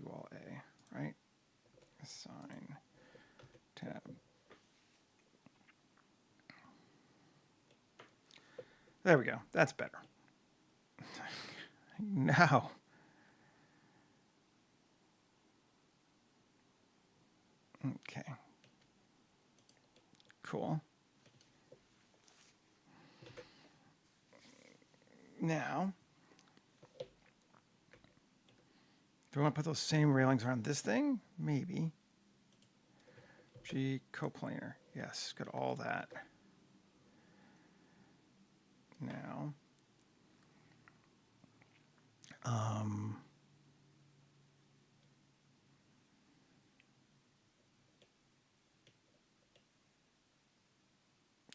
S1: Seawall A, right? Assign tab. There we go. That's better. Now. Okay. Cool. Now, do we want to put those same railings around this thing? Maybe. G coplanar. Yes, got all that. Now,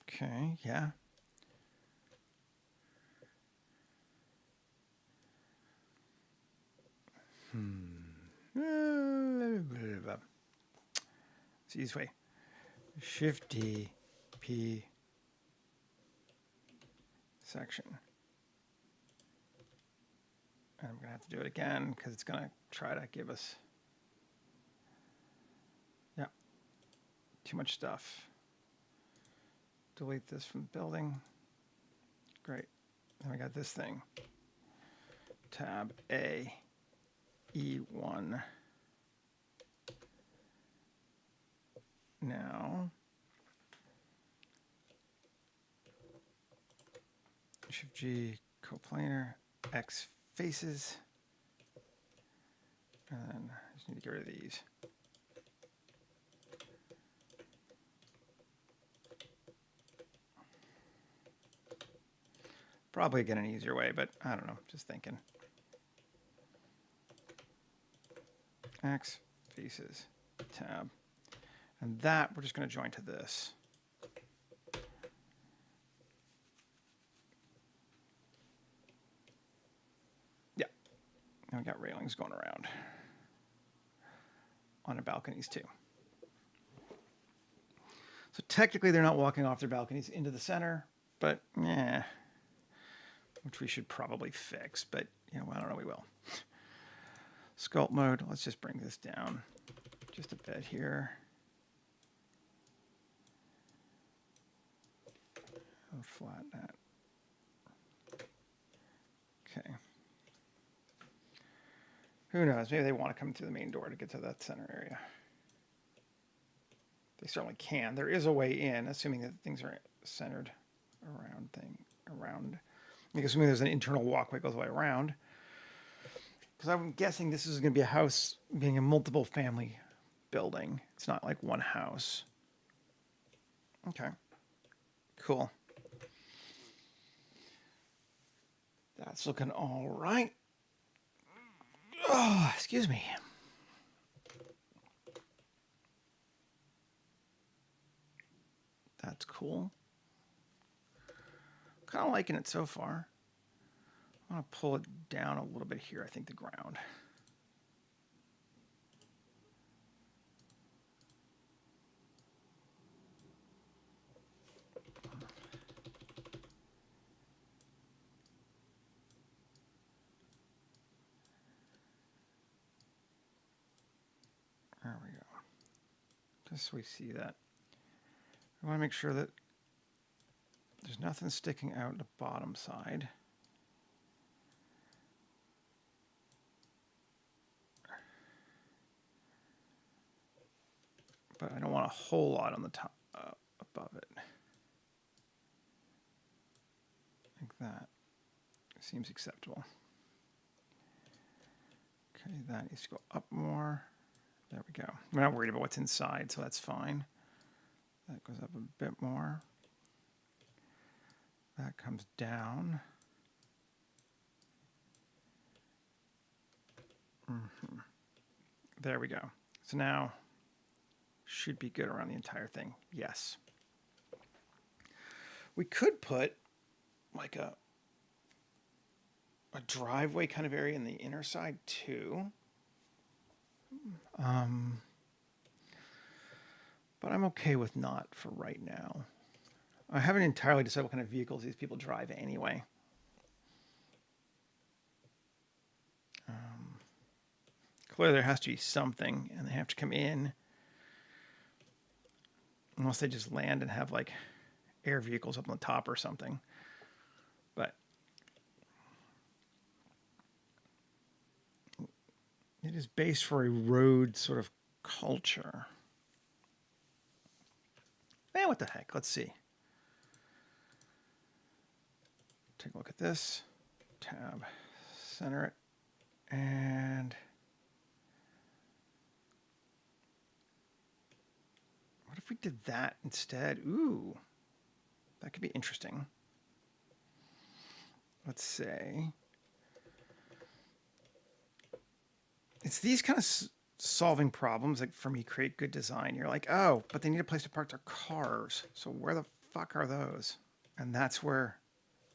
S1: okay, yeah. It's the easiest way. Shift D, P, section. And I'm going to have to do it again because it's going to try to give us, yeah, too much stuff. Delete this from the building. Great. Then we got this thing. Tab A, E1. Now, Shift G, coplanar, X faces. And then I just need to get rid of these. Probably get an easier way, but I don't know, just thinking. X faces, tab. And that we're just going to join to this. Yeah. And we got railings going around on the balconies too. So technically they're not walking off their balconies into the center, but yeah, which we should probably fix, but you know, I don't know, we will. Sculpt mode, let's just bring this down just a bit here. I'll flatten that. Okay. Who knows? Maybe they want to come through the main door to get to that center area. They certainly can. There is a way in, assuming that things are centered around. Assuming there's an internal walkway that goes all the way around. Because I'm guessing this is going to be a house being a multiple family building. It's not like one house. Okay. Cool. That's looking all right. Oh, excuse me. That's cool. Kind of liking it so far. I'm going to pull it down a little bit here, I think, the ground. There we go. Just so we see that. I want to make sure that there's nothing sticking out the bottom side. But I don't want a whole lot on the top, above it. Like that. Seems acceptable. Okay, that needs to go up more. There we go. We're not worried about what's inside, so that's fine. That goes up a bit more. That comes down. There we go. So now should be good around the entire thing. Yes. We could put like a driveway kind of area in the inner side too. But I'm okay with not for right now. I haven't entirely decided what kind of vehicles these people drive anyway. Clearly there has to be something, and they have to come in. Unless they just land and have like air vehicles up on the top or something. But it is based for a road sort of culture. Man, what the heck? Let's see. Take a look at this. Tab. Center it. And what if we did that instead? Ooh, that could be interesting. Let's say it's these kind of solving problems that for me create good design. You're like, oh, but they need a place to park their cars. So where the fuck are those? And that's where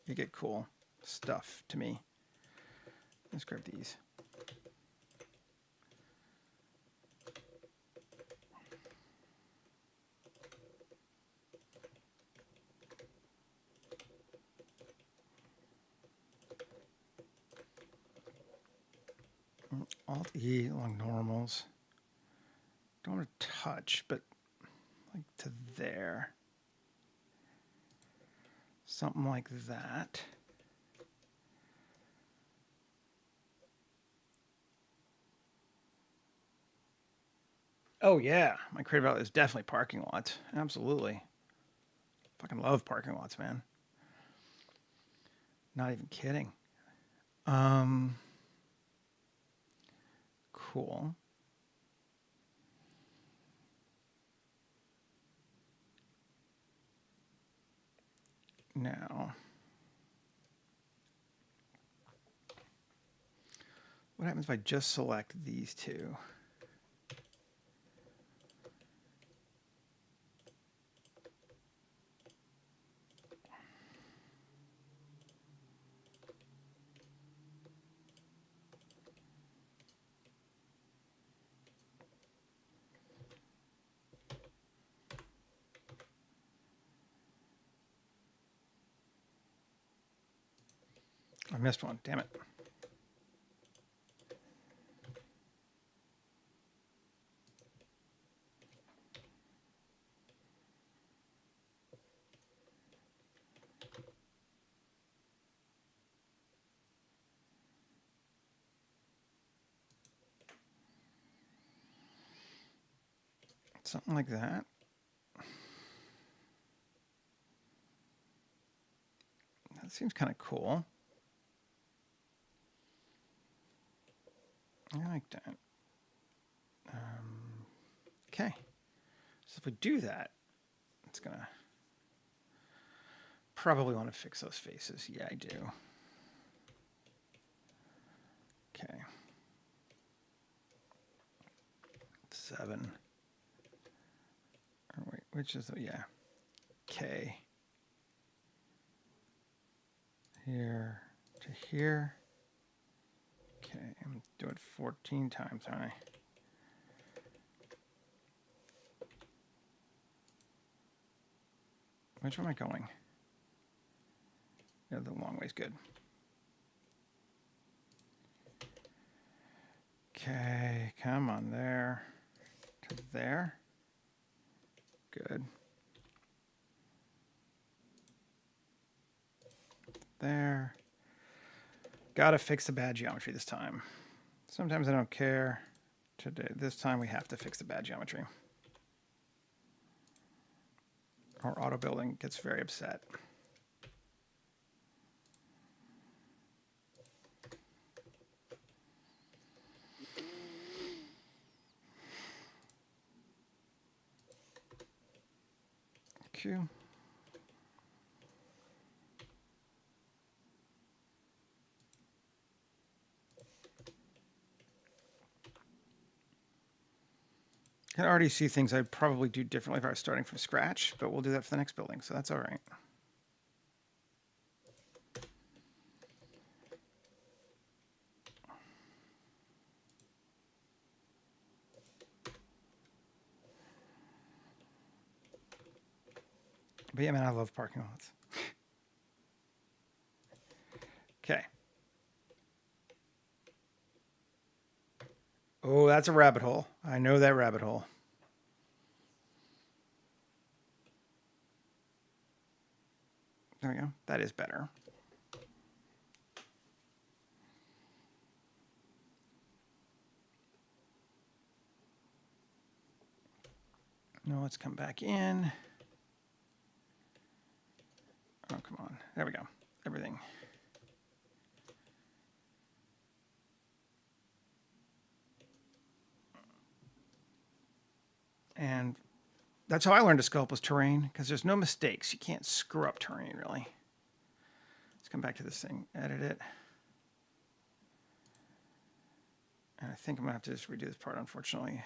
S1: you get cool stuff to me. Let's grab these. Alt-E along normals. Don't want to touch, but like to there. Something like that. Oh yeah, my creative outlet is definitely parking lots. Absolutely. Fucking love parking lots, man. Not even kidding. Cool. Now, what happens if I just select these two? I missed one, damn it. Something like that. That seems kind of cool. I like that. Okay. So if we do that, it's going to probably want to fix those faces. Yeah, I do. Okay. 7. Or wait, which is the, yeah. K. Here to here. Okay, I'm doing it 14 times, aren't I? Which way am I going? Yeah, the long way's good. Okay, come on there. To there. Good. There. Gotta fix the bad geometry this time. Sometimes I don't care. Today, this time we have to fix the bad geometry. Or auto building gets very upset. Q. I can already see things I'd probably do differently if I was starting from scratch, but we'll do that for the next building, so that's all right. But yeah, man, I love parking lots. Okay. Oh, that's a rabbit hole. I know that rabbit hole. There we go. That is better. Now let's come back in. Oh, come on. There we go. Everything. And that's how I learned to sculpt, was terrain, because there's no mistakes. You can't screw up terrain, really. Let's come back to this thing, edit it. And I think I'm going to have to just redo this part, unfortunately.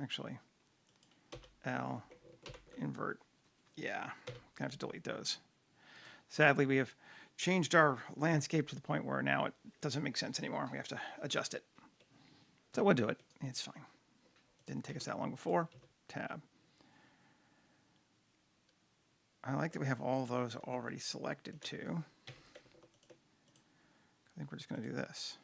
S1: Actually, L, invert. Yeah, going to have to delete those. Sadly, we have changed our landscape to the point where now it doesn't make sense anymore. We have to adjust it. So we'll do it. It's fine. Didn't take us that long before. Tab. I like that we have all those already selected too. I think we're just going to do this.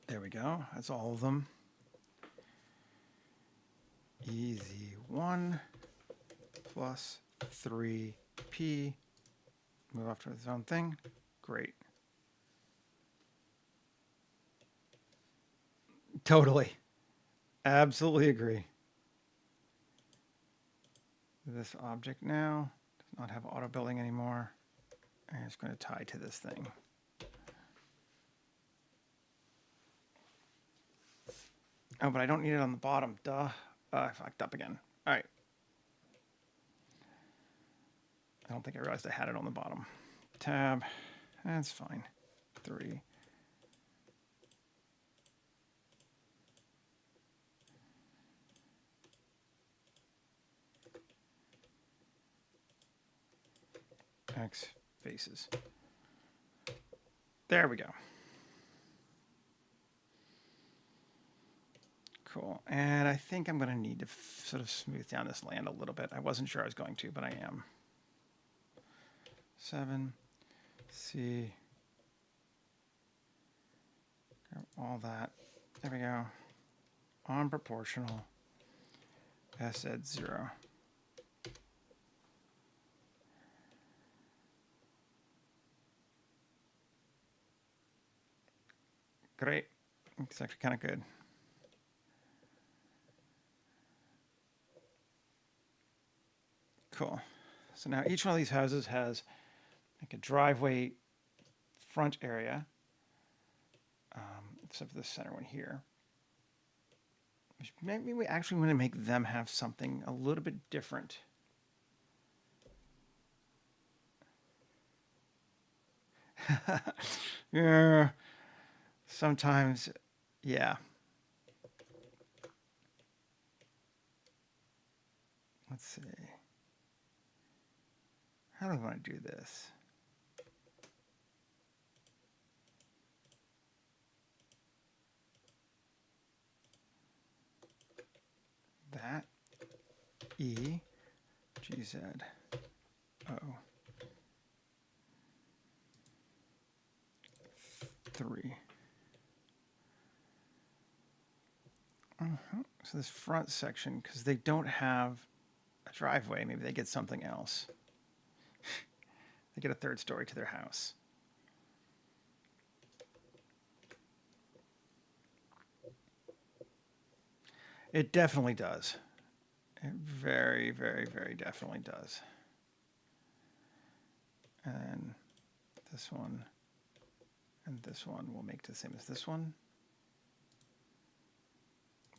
S1: There we go. That's all of them. Easy 1 plus 3p. Move off to its own thing. Great. Totally. Absolutely agree. This object now does not have auto building anymore. And it's going to tie to this thing. Oh, but I don't need it on the bottom. Duh. I fucked up again. All right. I don't think I realized I had it on the bottom. Tab. That's fine. 3. X faces. There we go. Cool. And I think I'm going to need to sort of smooth down this land a little bit. I wasn't sure I was going to, but I am. 7, C, all that. There we go. On proportional, S at 0. Great. It's actually kind of good. Cool. So now each one of these houses has like a driveway front area, except for the center one here. Which maybe we actually want to make them have something a little bit different. Yeah. Sometimes, yeah. Let's see. How do I want to do this? That E G Z O 3. So this front section, because they don't have a driveway, maybe they get something else. They get a third story to their house. It definitely does. It very, very, very definitely does. And this one and this one will make the same as this one.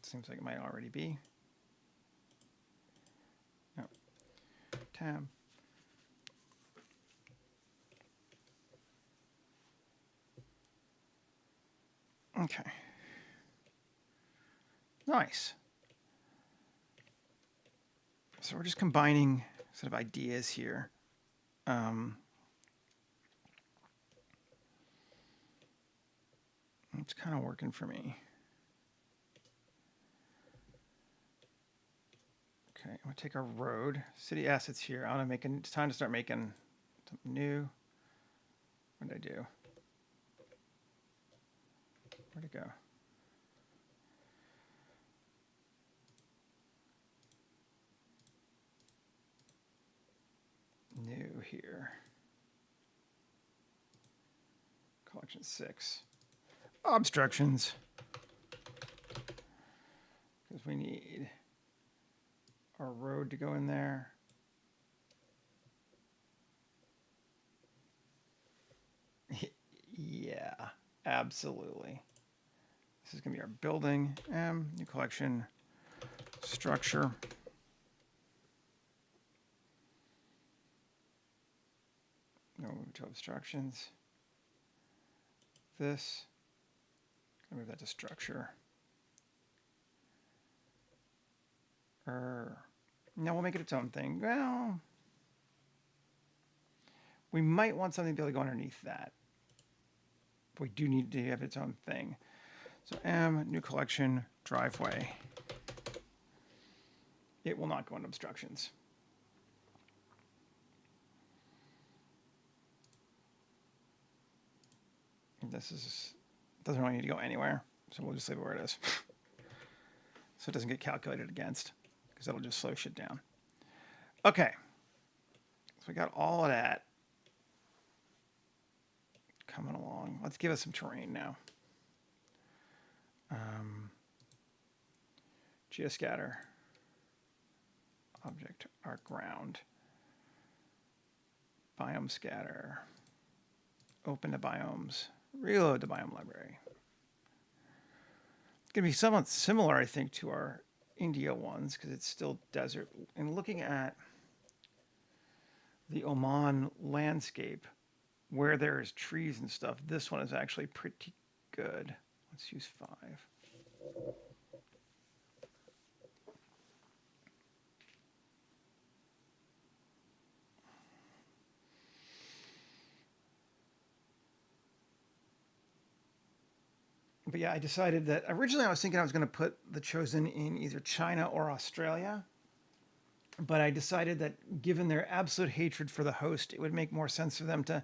S1: Seems like it might already be. No. Tab. Okay. Nice. So we're just combining sort of ideas here. It's kind of working for me. Okay, I'm gonna take our road, city assets here. I want to make it's time to start making something new. What did I do? Where'd it go? New here. Collection 6. Obstructions. Because we need our road to go in there. Yeah, absolutely. This is going to be our building. New collection. Structure. No, move to obstructions. This. Gonna move that to structure. No, we'll make it its own thing. Well, we might want something to be able to go underneath that. We do need to have its own thing. So M, new collection, driveway. It will not go into obstructions. This doesn't really need to go anywhere, so we'll just leave it where it is. So it doesn't get calculated against, because that'll just slow shit down. Okay, so we got all of that coming along. Let's give us some terrain now. Geoscatter, object, arc ground, biome scatter, open to biomes, reload the biome library. It's going to be somewhat similar, I think, to our India ones, because it's still desert. And looking at the Oman landscape, where there's trees and stuff, this one is actually pretty good. Let's use 5. But yeah, I decided that originally I was thinking I was going to put the Chosen in either China or Australia. But I decided that given their absolute hatred for the host, it would make more sense for them to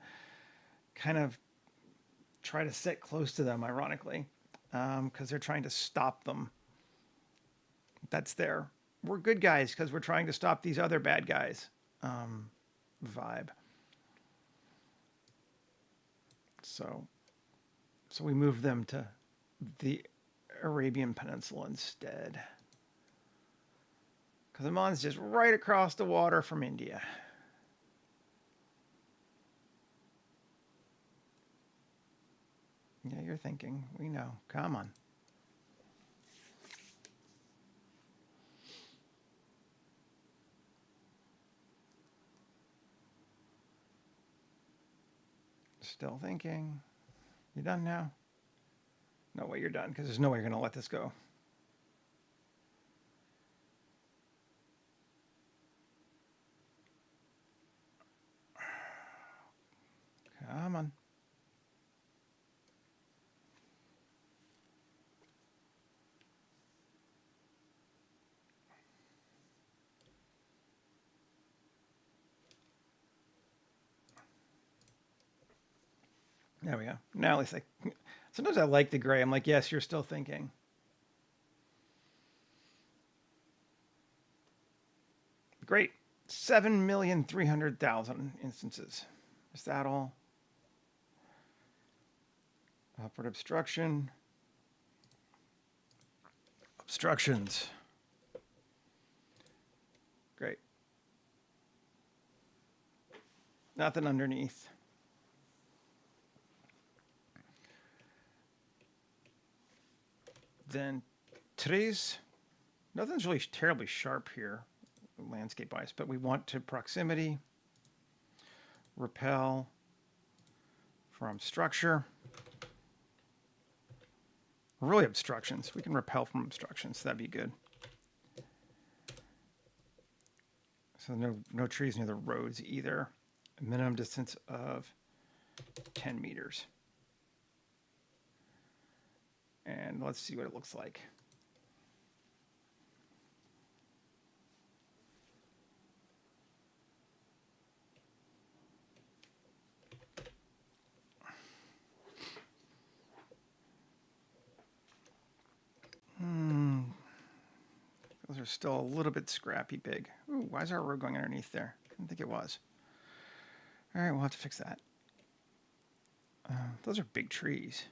S1: kind of try to sit close to them, ironically, because they're trying to stop them. That's their, we're good guys because we're trying to stop these other bad guys vibe. So we moved them to the Arabian Peninsula instead. Because Oman's just right across the water from India. Yeah, you're thinking. We know. Come on. Still thinking. You done now? No way you're done, because there's no way you're going to let this go. Come on. There we go. Now at least sometimes I like the gray. I'm like, yes, you're still thinking. Great. 7,300,000 instances. Is that all? Upward obstruction. Obstructions. Great. Nothing underneath. Then trees. Nothing's really terribly sharp here, landscape wise, but we want to proximity, repel from structure. Really obstructions. We can repel from obstructions. That'd be good. So no trees near the roads either. A minimum distance of 10 meters. And let's see what it looks like. Those are still a little bit scrappy big. Ooh, why is our road going underneath there? I didn't think it was. All right, we'll have to fix that. Those are big trees.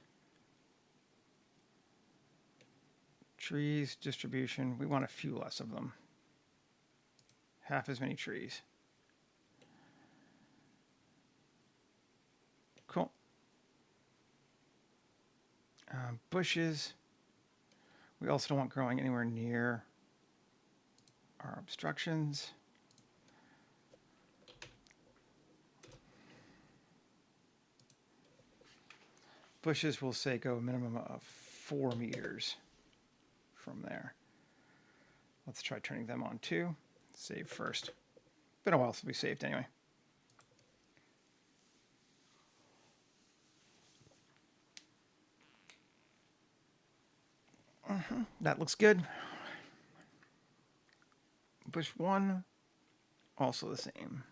S1: Trees, distribution, we want a few less of them. Half as many trees. Cool. Bushes. We also don't want growing anywhere near our obstructions. Bushes will say go a minimum of 4 meters from there. Let's try turning them on too. Save first. Been a while since we saved anyway. That looks good. Bush 1, also the same.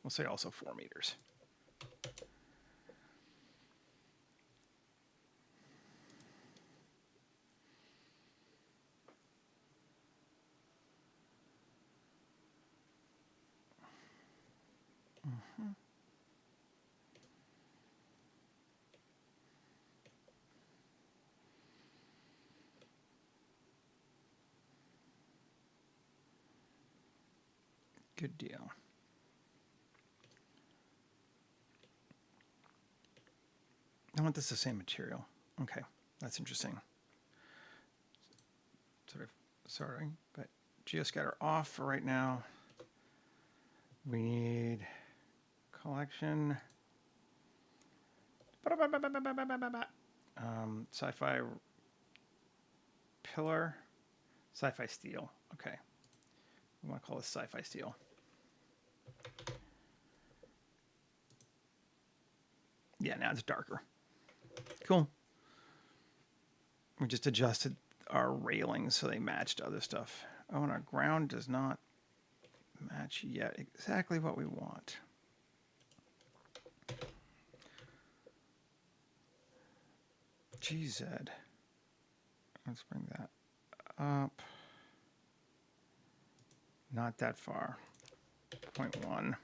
S1: We'll say also 4 meters. Good deal. I want this the same material. Okay, that's interesting. Sort of sorry, but geoscatter off for right now. We need collection. Sci-fi pillar. Sci-fi steel. Okay. We want to call this sci-fi steel. Yeah, now it's darker. Cool. We just adjusted our railings so they matched other stuff. Oh, and our ground does not match yet exactly what we want. GZ. Let's bring that up. Not that far. 0.1.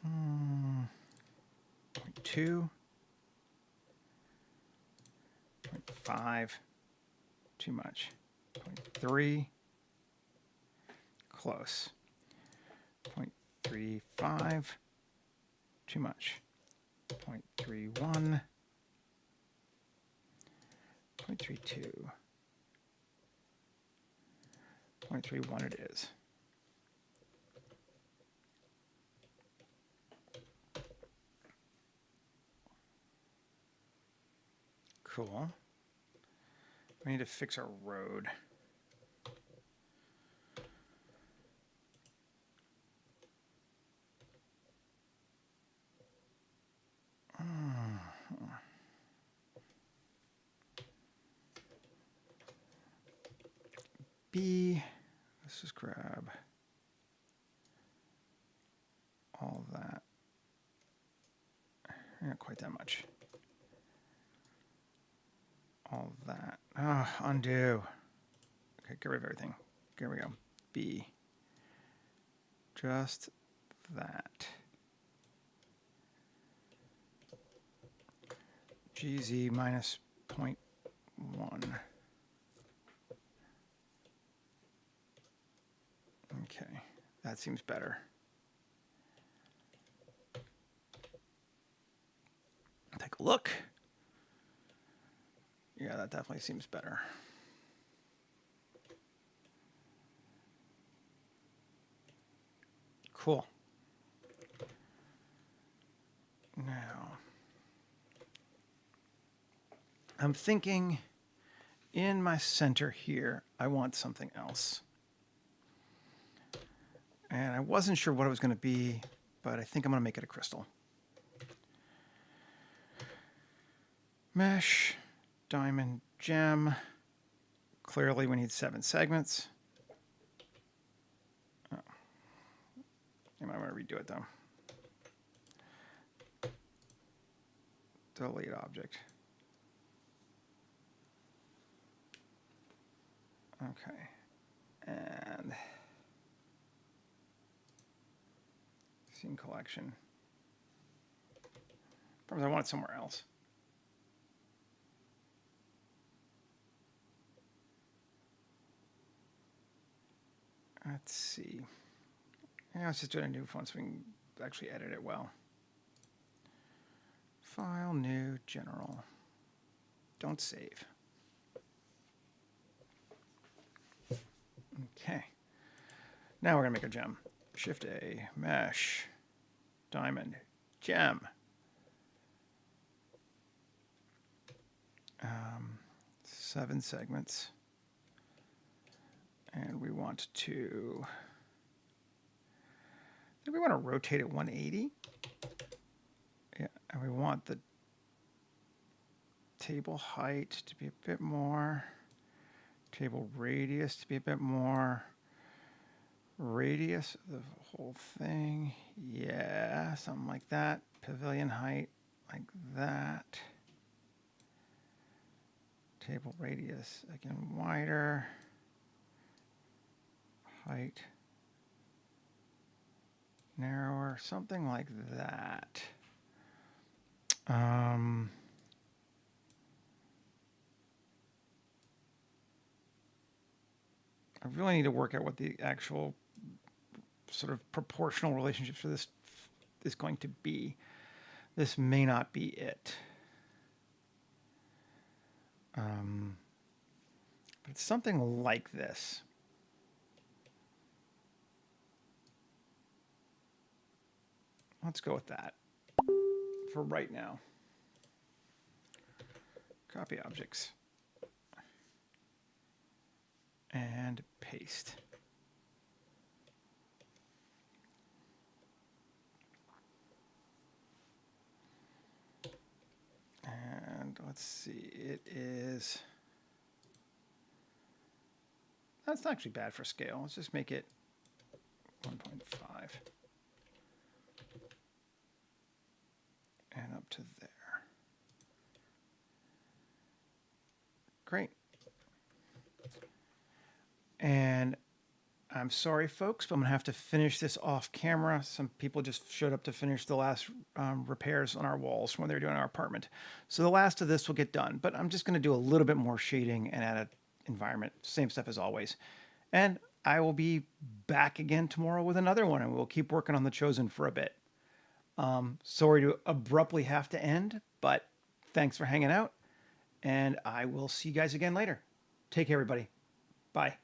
S1: 0.2. 0.5. Too much. 0.3. Close. 0.35. Too much. 0.31. 0.32. 0.31 it is. Cool. We need to fix our road. B, let's just grab all of that. Not quite that much. All of that. Undo. Okay, get rid of everything. Here we go. B. Just that. GZ minus 0.1. Okay, that seems better. Take a look. Yeah, that definitely seems better. Cool. Now, I'm thinking in my center here, I want something else. And I wasn't sure what it was going to be, but I think I'm going to make it a crystal. Mesh, diamond, gem. Clearly we need 7 segments. Oh. You might want to redo it though. Delete object. Okay. And scene collection. Probably I want it somewhere else. Let's see. Yeah, let's just do a new font so we can actually edit it well. File, new, general. Don't save. Okay. Now we're going to make a gem. Shift A, mesh, diamond, gem. 7 segments. And we want to, I think we want to rotate it 180. Yeah, and we want the table height to be a bit more, table radius to be a bit more, radius of the whole thing, yeah, something like that, pavilion height like that, table radius again wider, height narrower, something like that. I really need to work out what the actual sort of proportional relationship for this is going to be. This may not be it. But it's something like this. Let's go with that for right now. Copy objects. And paste. And let's see, it is, that's not actually bad for scale. Let's just make it 1.5. And up to there. Great. And I'm sorry, folks, but I'm going to have to finish this off camera. Some people just showed up to finish the last repairs on our walls when they were doing our apartment. So the last of this will get done, but I'm just going to do a little bit more shading and add an environment. Same stuff as always. And I will be back again tomorrow with another one, and we'll keep working on the Chosen for a bit. Sorry to abruptly have to end, but thanks for hanging out, and I will see you guys again later. Take care, everybody. Bye.